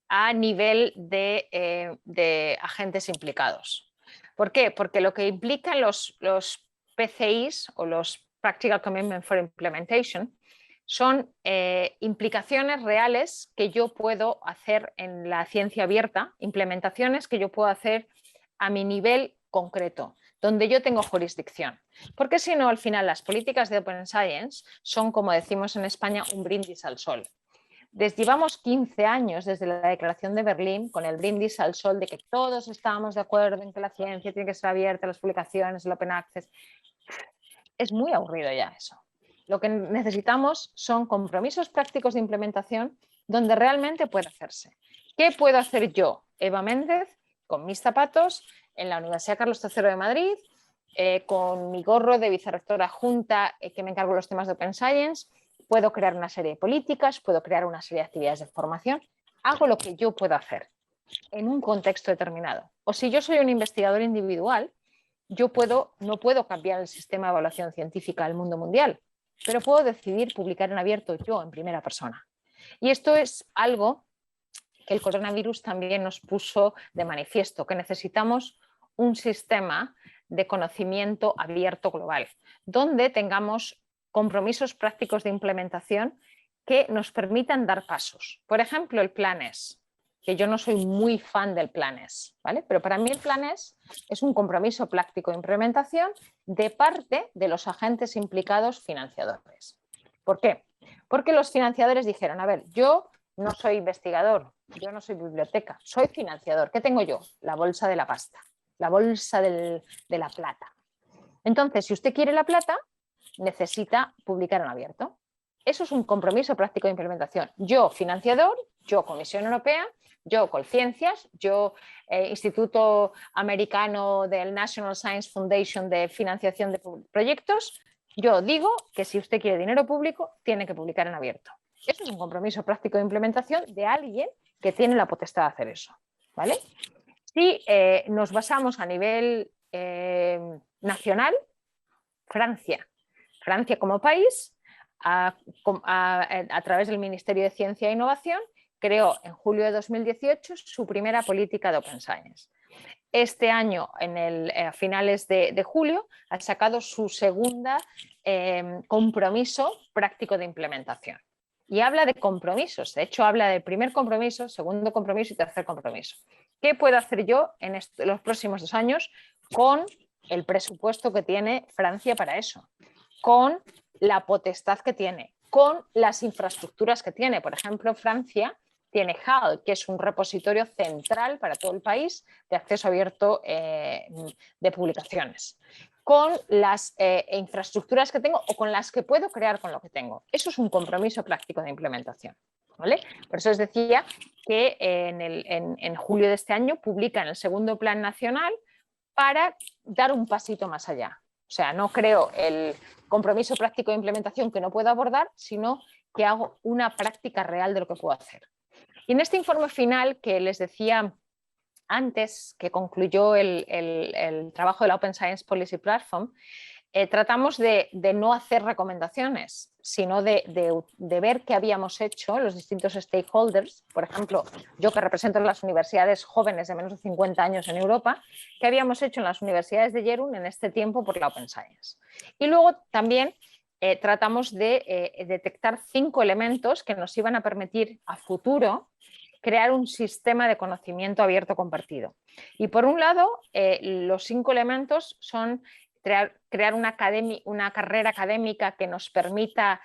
a nivel de agentes implicados. ¿Por qué? Porque lo que implican los PCIs o los Practical Commitments for Implementation son implicaciones reales que yo puedo hacer en la ciencia abierta, implementaciones que yo puedo hacer a mi nivel concreto, donde yo tengo jurisdicción. Porque si no, al final las políticas de Open Science son, como decimos en España, un brindis al sol. Llevamos 15 años desde la Declaración de Berlín con el brindis al sol de que todos estábamos de acuerdo en que la ciencia tiene que ser abierta, las publicaciones, el Open Access. Es muy aburrido ya eso. Lo que necesitamos son compromisos prácticos de implementación donde realmente puede hacerse. ¿Qué puedo hacer yo, Eva Méndez, con mis zapatos en la Universidad Carlos III de Madrid, con mi gorro de vicerrectora adjunta que me encargo de los temas de Open Science? Puedo crear una serie de políticas, puedo crear una serie de actividades de formación. Hago lo que yo puedo hacer. en un contexto determinado. O si yo soy un investigador individual, no puedo cambiar el sistema de evaluación científica del mundo mundial, pero puedo decidir publicar en abierto yo en primera persona. Y esto es algo que el coronavirus también nos puso de manifiesto, que necesitamos un sistema de conocimiento abierto global, donde tengamos compromisos prácticos de implementación que nos permitan dar pasos. Por ejemplo, el Plan-S, que yo no soy muy fan del Plan-S, ¿vale? Pero para mí el Plan-S es un compromiso práctico de implementación de parte de los agentes implicados financiadores. ¿Por qué? Porque los financiadores dijeron, a ver, yo no soy investigador, yo no soy biblioteca, soy financiador. ¿Qué tengo yo? La bolsa de la pasta, la bolsa de la plata. Entonces, si usted quiere la plata, necesita publicar en abierto. Eso es un compromiso práctico de implementación. Yo, financiador, yo, Comisión Europea, yo, Colciencias, yo, Instituto Americano del National Science Foundation de financiación de proyectos, yo digo que si usted quiere dinero público, tiene que publicar en abierto. Eso es un compromiso práctico de implementación de alguien que tiene la potestad de hacer eso, ¿vale? Si nos basamos a nivel nacional, Francia como país, a través del Ministerio de Ciencia e Innovación, creó en julio de 2018 su primera política de Open Science. Este año, a finales de julio, ha sacado su segunda compromiso práctico de implementación. Y habla de compromisos, de hecho habla del primer compromiso, segundo compromiso y tercer compromiso. ¿Qué puedo hacer yo en los próximos 2 años con el presupuesto que tiene Francia para eso? Con la potestad que tiene, con las infraestructuras que tiene. Por ejemplo, Francia tiene HAL, que es un repositorio central para todo el país de acceso abierto de publicaciones, con las infraestructuras que tengo o con las que puedo crear con lo que tengo. Eso es un compromiso práctico de implementación, ¿vale? Por eso os decía que en julio de este año publican el segundo plan nacional para dar un pasito más allá. O sea, no creo el compromiso práctico de implementación que no puedo abordar, sino que hago una práctica real de lo que puedo hacer. Y en este informe final que les decía antes, que concluyó el trabajo de la Open Science Policy Platform, tratamos de no hacer recomendaciones, sino de ver qué habíamos hecho los distintos stakeholders. Por ejemplo, yo que represento las universidades jóvenes de menos de 50 años en Europa, qué habíamos hecho en las universidades de Jerún en este tiempo por la Open Science. Y luego también tratamos de detectar 5 elementos que nos iban a permitir a futuro crear un sistema de conocimiento abierto compartido. Y por un lado, los 5 elementos son crear una carrera académica que nos permita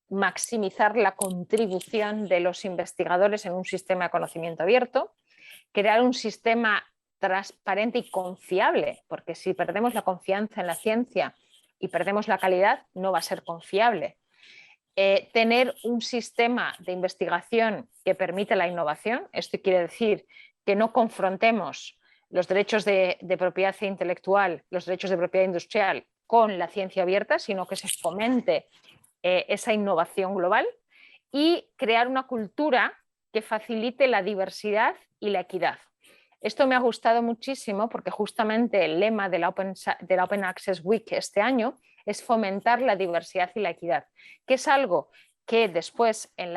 maximizar la contribución de los investigadores en un sistema de conocimiento abierto, crear un sistema transparente y confiable, porque si perdemos la confianza en la ciencia y perdemos la calidad, no va a ser confiable. Tener un sistema de investigación que permita la innovación, esto quiere decir que no confrontemos los derechos de propiedad intelectual, los derechos de propiedad industrial con la ciencia abierta, sino que se fomente esa innovación global y crear una cultura que facilite la diversidad y la equidad. Esto me ha gustado muchísimo porque justamente el lema de la Open Access Week este año es fomentar la diversidad y la equidad, que es algo que después en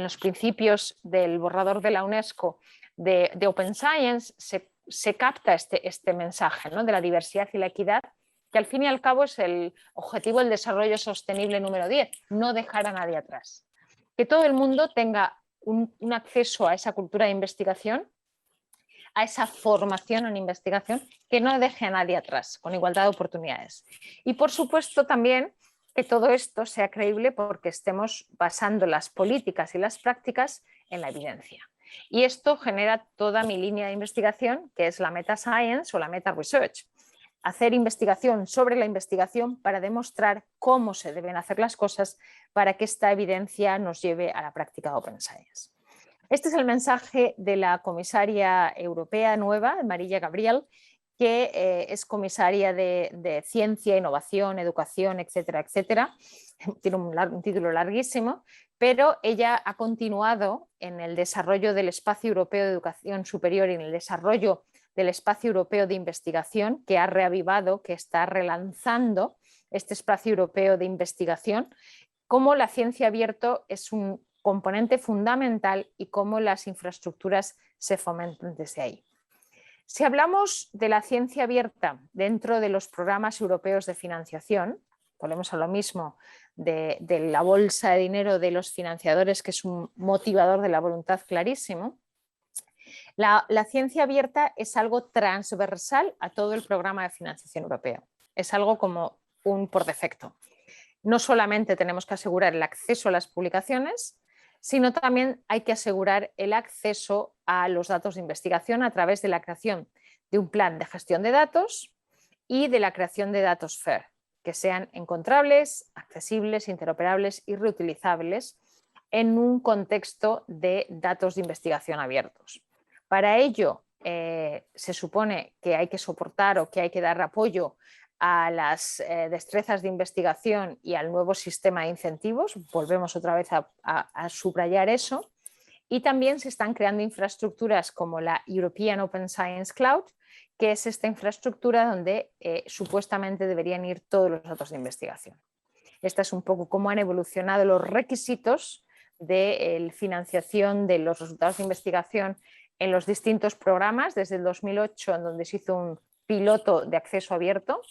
los principios del borrador de la UNESCO de Open Science se capta este mensaje, ¿no?, de la diversidad y la equidad, que al fin y al cabo es el objetivo del desarrollo sostenible número 10, no dejar a nadie atrás. Que todo el mundo tenga un acceso a esa cultura de investigación, a esa formación en investigación, que no deje a nadie atrás, con igualdad de oportunidades. Y por supuesto también que todo esto sea creíble porque estemos basando las políticas y las prácticas en la evidencia. Y esto genera toda mi línea de investigación, que es la Meta Science o la Meta Research. Hacer investigación sobre la investigación para demostrar cómo se deben hacer las cosas para que esta evidencia nos lleve a la práctica de Open Science. Este es el mensaje de la comisaria europea nueva, Maria Gabriel, que es comisaria de Ciencia, Innovación, Educación, etcétera, etcétera. tiene un título larguísimo, pero ella ha continuado en el desarrollo del espacio europeo de educación superior y en el desarrollo del espacio europeo de investigación, que ha reavivado, que está relanzando este espacio europeo de investigación, cómo la ciencia abierta es un componente fundamental y cómo las infraestructuras se fomentan desde ahí. Si hablamos de la ciencia abierta dentro de los programas europeos de financiación, volvemos a lo mismo de la bolsa de dinero de los financiadores, que es un motivador de la voluntad clarísimo. La ciencia abierta es algo transversal a todo el programa de financiación europeo. Es algo como un por defecto. No solamente tenemos que asegurar el acceso a las publicaciones, sino también hay que asegurar el acceso a los datos de investigación a través de la creación de un plan de gestión de datos y de la creación de datos FAIR, que sean encontrables, accesibles, interoperables y reutilizables en un contexto de datos de investigación abiertos. Para ello, se supone que hay que soportar o que hay que dar apoyo a las destrezas de investigación y al nuevo sistema de incentivos. Volvemos otra vez a subrayar eso. Y también se están creando infraestructuras como la European Open Science Cloud, que es esta infraestructura donde supuestamente deberían ir todos los datos de investigación. Esta es un poco cómo han evolucionado los requisitos de financiación de los resultados de investigación en los distintos programas, desde el 2008, en donde se hizo un piloto de acceso abierto,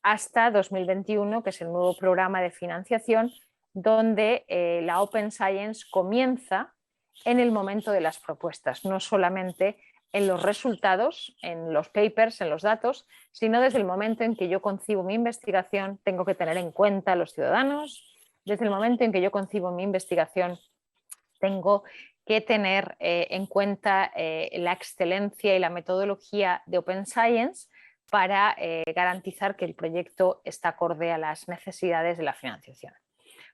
hasta 2021, que es el nuevo programa de financiación, donde la Open Science comienza en el momento de las propuestas, no solamente en los resultados, en los papers, en los datos, sino desde el momento en que yo concibo mi investigación, tengo que tener en cuenta a los ciudadanos. Desde el momento en que yo concibo mi investigación, tengo que tener en cuenta la excelencia y la metodología de Open Science para garantizar que el proyecto está acorde a las necesidades de la financiación.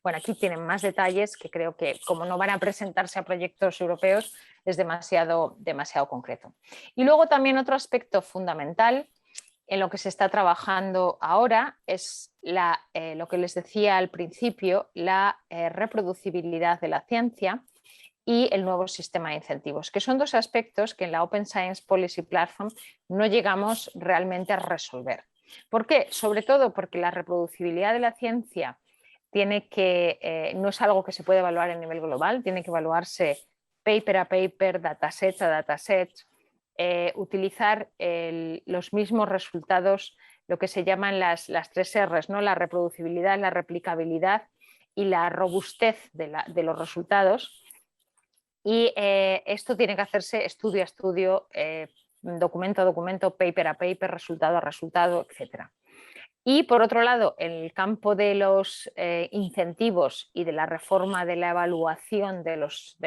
Bueno, aquí tienen más detalles que creo que, como no van a presentarse a proyectos europeos, es demasiado concreto. Y luego también otro aspecto fundamental en lo que se está trabajando ahora es lo que les decía al principio, la reproducibilidad de la ciencia y el nuevo sistema de incentivos, que son dos aspectos que en la Open Science Policy Platform no llegamos realmente a resolver. ¿Por qué? Sobre todo porque la reproducibilidad de la ciencia no es algo que se puede evaluar a nivel global, tiene que evaluarse paper a paper, dataset a dataset, utilizar los mismos resultados, lo que se llaman las 3 R's, ¿no? La reproducibilidad, la replicabilidad y la robustez de los resultados. Y esto tiene que hacerse estudio a estudio, documento a documento, paper a paper, resultado a resultado, etc. Y por otro lado, en el campo de los incentivos y de la reforma de la evaluación de los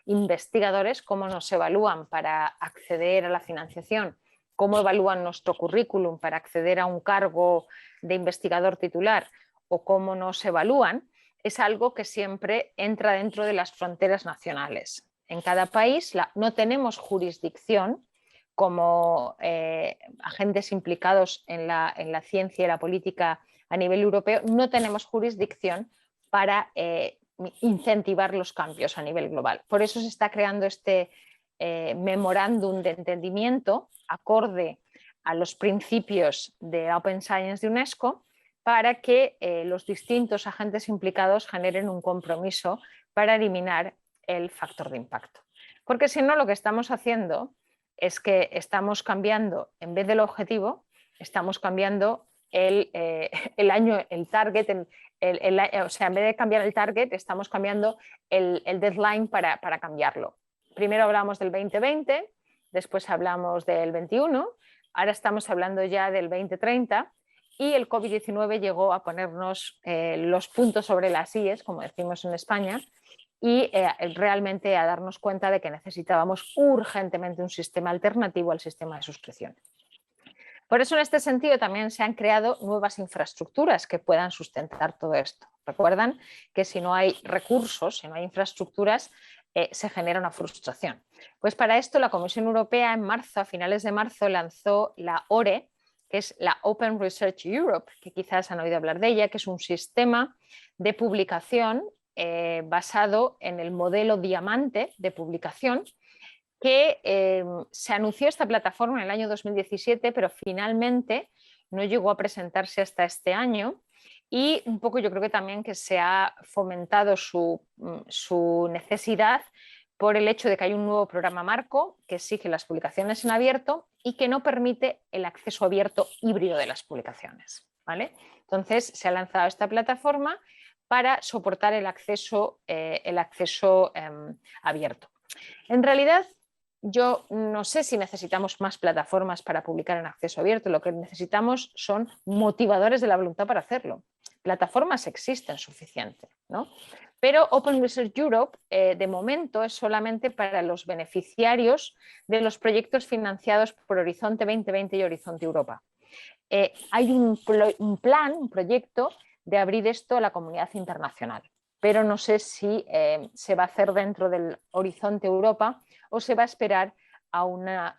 investigadores, cómo nos evalúan para acceder a la financiación, cómo evalúan nuestro currículum para acceder a un cargo de investigador titular o cómo nos evalúan, es algo que siempre entra dentro de las fronteras nacionales. En cada país no tenemos jurisdicción como agentes implicados en la ciencia y la política a nivel europeo, no tenemos jurisdicción para incentivar los cambios a nivel global. Por eso se está creando este memorándum de entendimiento acorde a los principios de Open Science de UNESCO para que los distintos agentes implicados generen un compromiso para eliminar el factor de impacto. Porque si no, lo que estamos haciendo es que estamos cambiando, en vez del objetivo, estamos cambiando el target, o sea, en vez de cambiar el target, estamos cambiando el deadline para cambiarlo. Primero hablamos del 2020, después hablamos del 21, ahora estamos hablando ya del 2030 y el COVID-19 llegó a ponernos los puntos sobre las íes, como decimos en España, y realmente a darnos cuenta de que necesitábamos urgentemente un sistema alternativo al sistema de suscripción. Por eso, en este sentido, también se han creado nuevas infraestructuras que puedan sustentar todo esto. Recuerdan que si no hay recursos, si no hay infraestructuras, se genera una frustración. Pues para esto la Comisión Europea en marzo, a finales de marzo, lanzó la ORE, que es la Open Research Europe, que quizás han oído hablar de ella, que es un sistema de publicación basado en el modelo diamante de publicación, que se anunció esta plataforma en el año 2017, pero finalmente no llegó a presentarse hasta este año. Y un poco yo creo que también que se ha fomentado su necesidad por el hecho de que hay un nuevo programa marco que exige las publicaciones en abierto y que no permite el acceso abierto híbrido de las publicaciones, ¿vale? Entonces se ha lanzado esta plataforma para soportar el acceso abierto. En realidad, yo no sé si necesitamos más plataformas para publicar en acceso abierto. Lo que necesitamos son motivadores de la voluntad para hacerlo. Plataformas existen suficientes, ¿no? Pero Open Research Europe, de momento, es solamente para los beneficiarios de los proyectos financiados por Horizonte 2020 y Horizonte Europa. Hay un proyecto de abrir esto a la comunidad internacional, pero no sé si se va a hacer dentro del Horizonte Europa o se va a esperar a una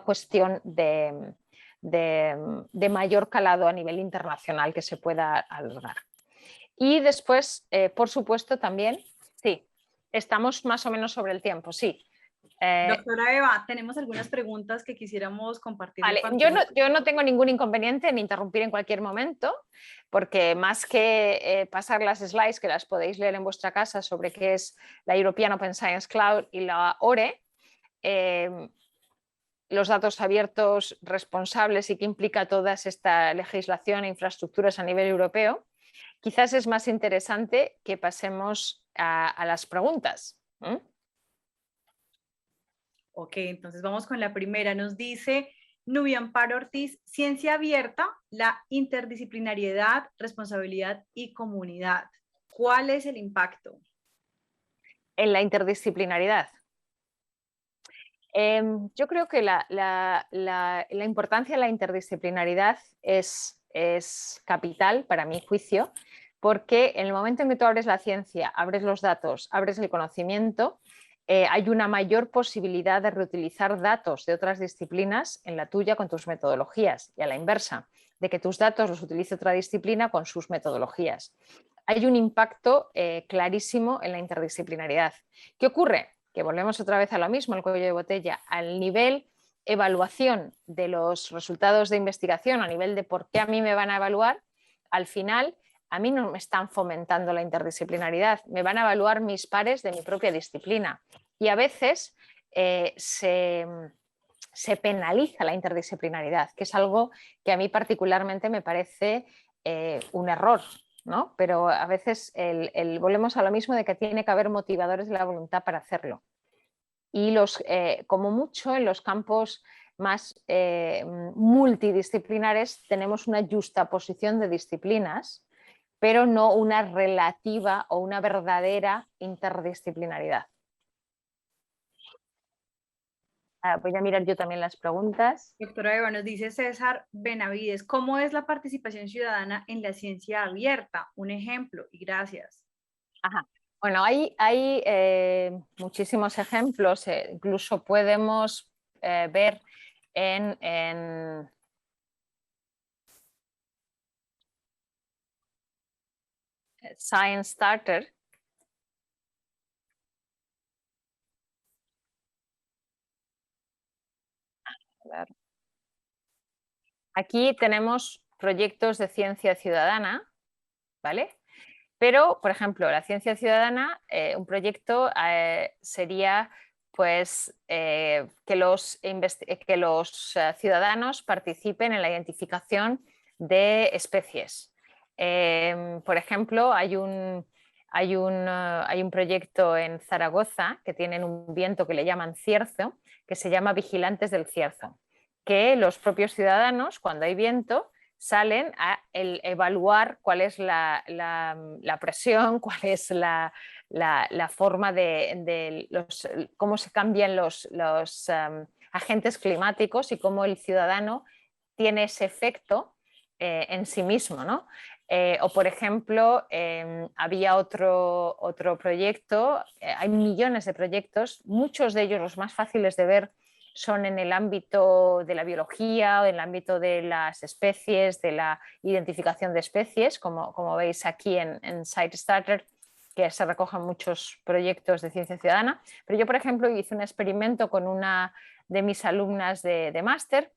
cuestión de mayor calado a nivel internacional que se pueda alargar. Y después, por supuesto, también, sí, estamos más o menos sobre el tiempo, sí. Doctora Eva, tenemos algunas preguntas que quisiéramos compartir. Vale, yo no tengo ningún inconveniente en interrumpir en cualquier momento, porque más que pasar las slides, que las podéis leer en vuestra casa sobre qué es la European Open Science Cloud y la ORE, los datos abiertos responsables y qué implica toda esta legislación e infraestructuras a nivel europeo, quizás es más interesante que pasemos a las preguntas. Ok, entonces vamos con la primera. Nos dice Nubia Amparo Ortiz, ciencia abierta, la interdisciplinariedad, responsabilidad y comunidad. ¿Cuál es el impacto? En la interdisciplinaridad. Yo creo que la importancia de la interdisciplinaridad es capital para mi juicio, porque en el momento en que tú abres la ciencia, abres los datos, abres el conocimiento, hay una mayor posibilidad de reutilizar datos de otras disciplinas en la tuya con tus metodologías y a la inversa, de que tus datos los utilice otra disciplina con sus metodologías. Hay un impacto clarísimo en la interdisciplinaridad. ¿Qué ocurre? Que volvemos otra vez a lo mismo, el cuello de botella, al nivel evaluación de los resultados de investigación, a nivel de por qué a mí me van a evaluar, al final a mí no me están fomentando la interdisciplinaridad, me van a evaluar mis pares de mi propia disciplina. Y a veces se penaliza la interdisciplinaridad, que es algo que a mí particularmente me parece un error, ¿no? Pero a veces volvemos a lo mismo de que tiene que haber motivadores de la voluntad para hacerlo. Y como mucho en los campos más multidisciplinares tenemos una justaposición de disciplinas, pero no una relativa o una verdadera interdisciplinaridad. Voy a mirar yo también las preguntas. Doctora Eva, nos dice César Benavides, ¿cómo es la participación ciudadana en la ciencia abierta? Un ejemplo, y gracias. Ajá. Bueno, hay muchísimos ejemplos, incluso podemos ver en Science Starter. Aquí tenemos proyectos de ciencia ciudadana, ¿vale? Pero, por ejemplo, la ciencia ciudadana, un proyecto sería pues, que los ciudadanos participen en la identificación de especies. Por ejemplo, hay un proyecto en Zaragoza que tienen un viento que le llaman cierzo, que se llama Vigilantes del Cierzo, que los propios ciudadanos, cuando hay viento, salen a evaluar cuál es la presión, cuál es la forma cómo se cambian los agentes climáticos y cómo el ciudadano tiene ese efecto en sí mismo, ¿no? O, por ejemplo, había otro proyecto, hay millones de proyectos, muchos de ellos los más fáciles de ver son en el ámbito de la biología o en el ámbito de las especies, de la identificación de especies, como veis aquí en SiteStarter, que se recogen muchos proyectos de ciencia ciudadana. Pero yo, por ejemplo, hice un experimento con una de mis alumnas de máster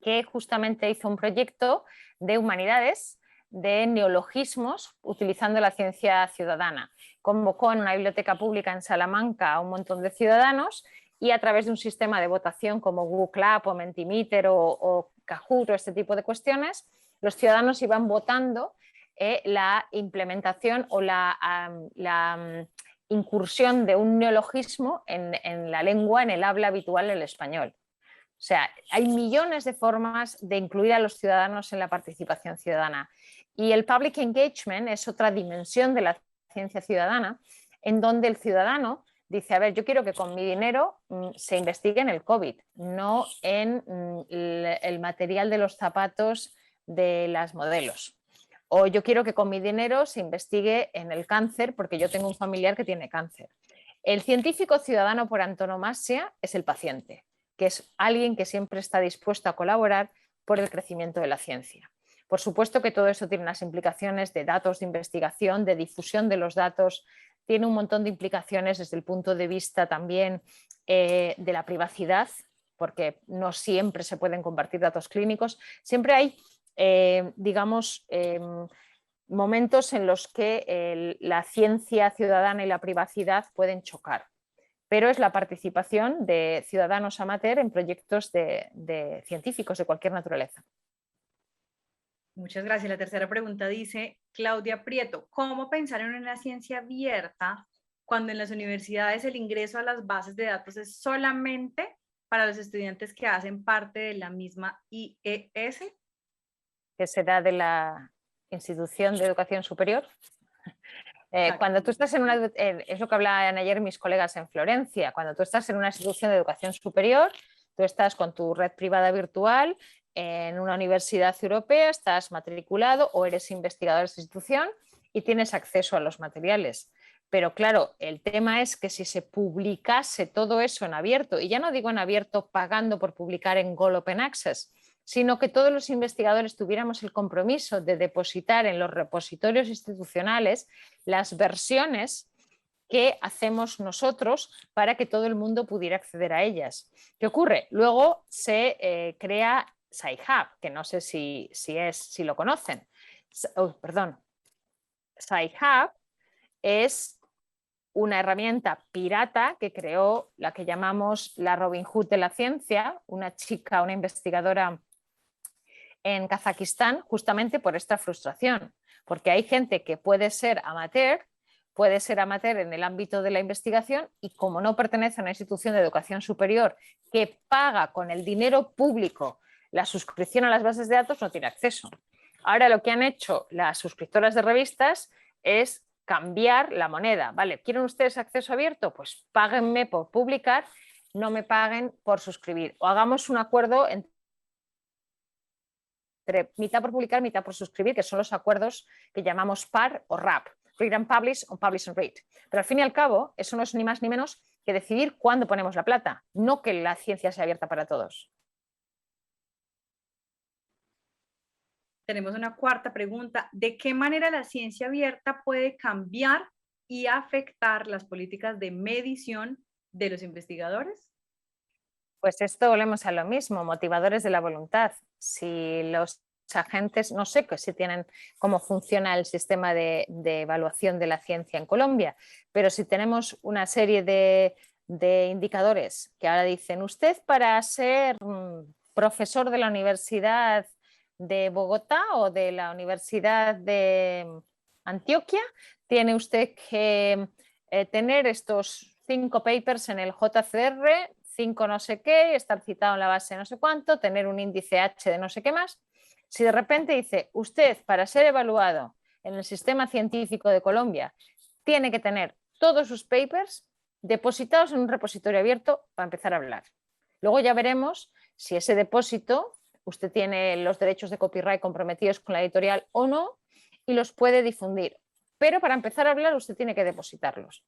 que justamente hizo un proyecto de humanidades, de neologismos, utilizando la ciencia ciudadana. Convocó en una biblioteca pública en Salamanca a un montón de ciudadanos y a través de un sistema de votación como Google Clap o Mentimeter o Kahoot o este tipo de cuestiones, los ciudadanos iban votando la implementación o la incursión de un neologismo en la lengua, en el habla habitual, el español. O sea, hay millones de formas de incluir a los ciudadanos en la participación ciudadana. Y el public engagement es otra dimensión de la ciencia ciudadana, en donde el ciudadano dice, a ver, yo quiero que con mi dinero se investigue en el COVID, no en el material de los zapatos de las modelos. O yo quiero que con mi dinero se investigue en el cáncer porque yo tengo un familiar que tiene cáncer. El científico ciudadano por antonomasia es el paciente, que es alguien que siempre está dispuesto a colaborar por el crecimiento de la ciencia. Por supuesto que todo eso tiene unas implicaciones de datos de investigación, de difusión de los datos, tiene un montón de implicaciones desde el punto de vista también de la privacidad, porque no siempre se pueden compartir datos clínicos. Siempre hay, digamos, momentos en los que la ciencia ciudadana y la privacidad pueden chocar, pero es la participación de ciudadanos amateur en proyectos de científicos de cualquier naturaleza. Muchas gracias. La tercera pregunta dice, Claudia Prieto, ¿cómo pensar en una ciencia abierta cuando en las universidades el ingreso a las bases de datos es solamente para los estudiantes que hacen parte de la misma IES? Que será de la institución de educación superior. Cuando tú estás en una, es lo que hablaban ayer mis colegas en Florencia, cuando tú estás en una institución de educación superior, tú estás con tu red privada virtual en una universidad europea, estás matriculado o eres investigador de esa institución y tienes acceso a los materiales. Pero claro, el tema es que si se publicase todo eso en abierto, y ya no digo en abierto pagando por publicar en Gold Open Access, sino que todos los investigadores tuviéramos el compromiso de depositar en los repositorios institucionales las versiones que hacemos nosotros para que todo el mundo pudiera acceder a ellas. ¿Qué ocurre? Luego se crea Sci-Hub, que no sé si lo conocen. Perdón. Sci-Hub es una herramienta pirata que creó la que llamamos la Robin Hood de la ciencia, una chica, una investigadora en Kazajistán, justamente por esta frustración, porque hay gente que puede ser amateur en el ámbito de la investigación y como no pertenece a una institución de educación superior que paga con el dinero público la suscripción a las bases de datos, no tiene acceso. Ahora lo que han hecho las suscriptoras de revistas es cambiar la moneda. Vale, ¿quieren ustedes acceso abierto? Pues páguenme por publicar, no me paguen por suscribir. O hagamos un acuerdo entre mitad por publicar, mitad por suscribir, que son los acuerdos que llamamos PAR o RAP, Read and Publish o Publish and Read. Pero al fin y al cabo, eso no es ni más ni menos que decidir cuándo ponemos la plata, no que la ciencia sea abierta para todos. Tenemos una cuarta pregunta. ¿De qué manera la ciencia abierta puede cambiar y afectar las políticas de medición de los investigadores? Pues esto volvemos a lo mismo, motivadores de la voluntad. Si los agentes, no sé si tienen cómo funciona el sistema de evaluación de la ciencia en Colombia, pero si tenemos una serie de indicadores que ahora dicen, usted para ser profesor de la Universidad de Bogotá o de la Universidad de Antioquia, tiene usted que tener estos 5 papers en el JCR, 5 no sé qué, estar citado en la base no sé cuánto, tener un índice H de no sé qué más. Si de repente dice, usted para ser evaluado en el sistema científico de Colombia tiene que tener todos sus papers depositados en un repositorio abierto para empezar a hablar. Luego ya veremos si ese depósito usted tiene los derechos de copyright comprometidos con la editorial o no y los puede difundir. Pero para empezar a hablar usted tiene que depositarlos.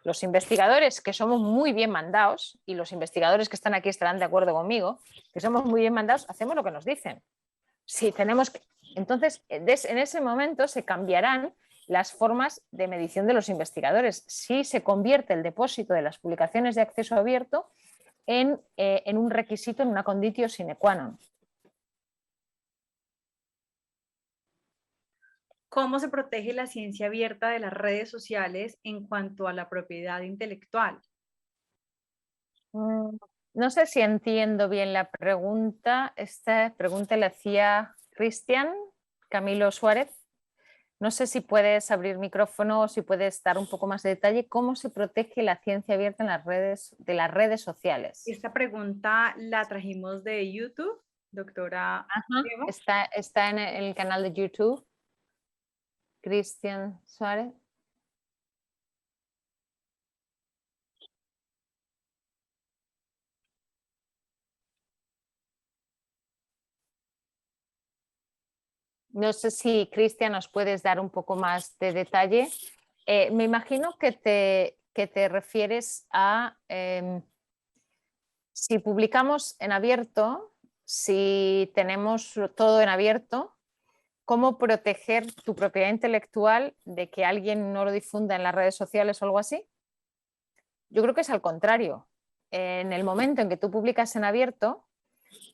Los investigadores que somos muy bien mandados, y los investigadores que están aquí estarán de acuerdo conmigo, que somos muy bien mandados, hacemos lo que nos dicen. Si tenemos que... Entonces, en ese momento se cambiarán las formas de medición de los investigadores. Si se convierte el depósito de las publicaciones de acceso abierto en un requisito, en una conditio sine qua non. ¿Cómo se protege la ciencia abierta de las redes sociales en cuanto a la propiedad intelectual? No sé si entiendo bien la pregunta. Esta pregunta le hacía Cristian Camilo Suárez. No sé si puedes abrir micrófono o si puedes dar un poco más de detalle. ¿Cómo se protege la ciencia abierta en las redes sociales? Esta pregunta la trajimos de YouTube, doctora Eva. Está en el canal de YouTube. Cristian Suárez. No sé si, Cristian, nos puedes dar un poco más de detalle. Me imagino que te refieres a si publicamos en abierto, si tenemos todo en abierto, ¿cómo proteger tu propiedad intelectual de que alguien no lo difunda en las redes sociales o algo así? Yo creo que es al contrario. En el momento en que tú publicas en abierto,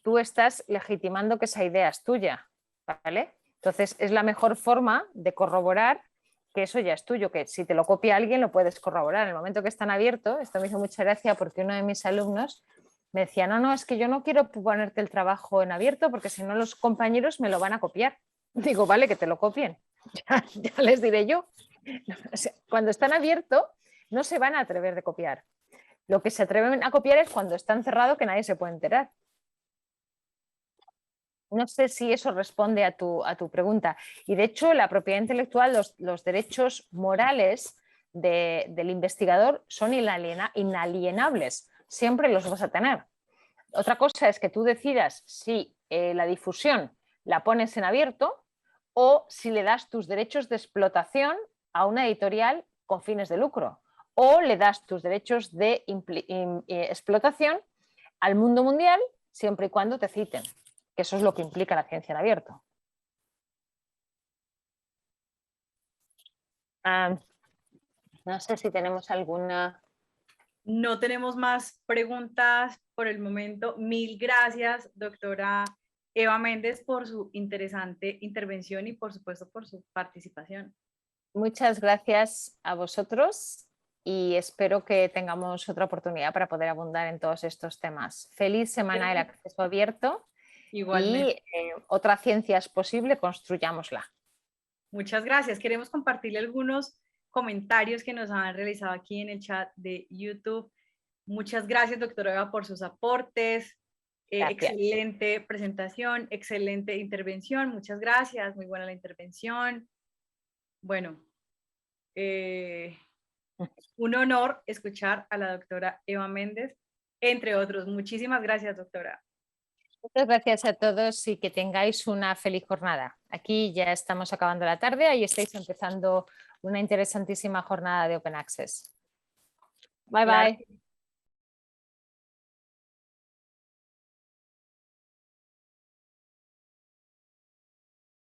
tú estás legitimando que esa idea es tuya, ¿vale? Entonces, es la mejor forma de corroborar que eso ya es tuyo, que si te lo copia alguien lo puedes corroborar. En el momento que está en abierto, esto me hizo mucha gracia porque uno de mis alumnos me decía, no, es que yo no quiero ponerte el trabajo en abierto porque si no los compañeros me lo van a copiar. Digo, vale, que te lo copien, ya les diré yo. O sea, cuando están abierto no se van a atrever de copiar. Lo que se atreven a copiar es cuando están cerrado que nadie se puede enterar. No sé si eso responde a tu pregunta. Y de hecho, la propiedad intelectual, los derechos morales del investigador son inalienables. Siempre los vas a tener. Otra cosa es que tú decidas si la difusión la pones en abierto o si le das tus derechos de explotación a una editorial con fines de lucro o le das tus derechos de explotación al mundo mundial siempre y cuando te citen, que eso es lo que implica la ciencia en abierto. No sé si tenemos alguna... No tenemos más preguntas por el momento. Mil gracias, doctora Eva Méndez, por su interesante intervención y, por supuesto, por su participación. Muchas gracias a vosotros y espero que tengamos otra oportunidad para poder abundar en todos estos temas. Feliz semana del acceso abierto. Igualmente. Y otra ciencia es posible, construyámosla. Muchas gracias. Queremos compartirle algunos comentarios que nos han realizado aquí en el chat de YouTube. Muchas gracias, doctora Eva, por sus aportes. Excelente presentación, excelente intervención. Muchas gracias, muy buena la intervención. Bueno, un honor escuchar a la doctora Eva Méndez, entre otros. Muchísimas gracias, doctora. Muchas gracias a todos y que tengáis una feliz jornada. Aquí ya estamos acabando la tarde, ahí estáis empezando una interesantísima jornada de Open Access. Bye, bye.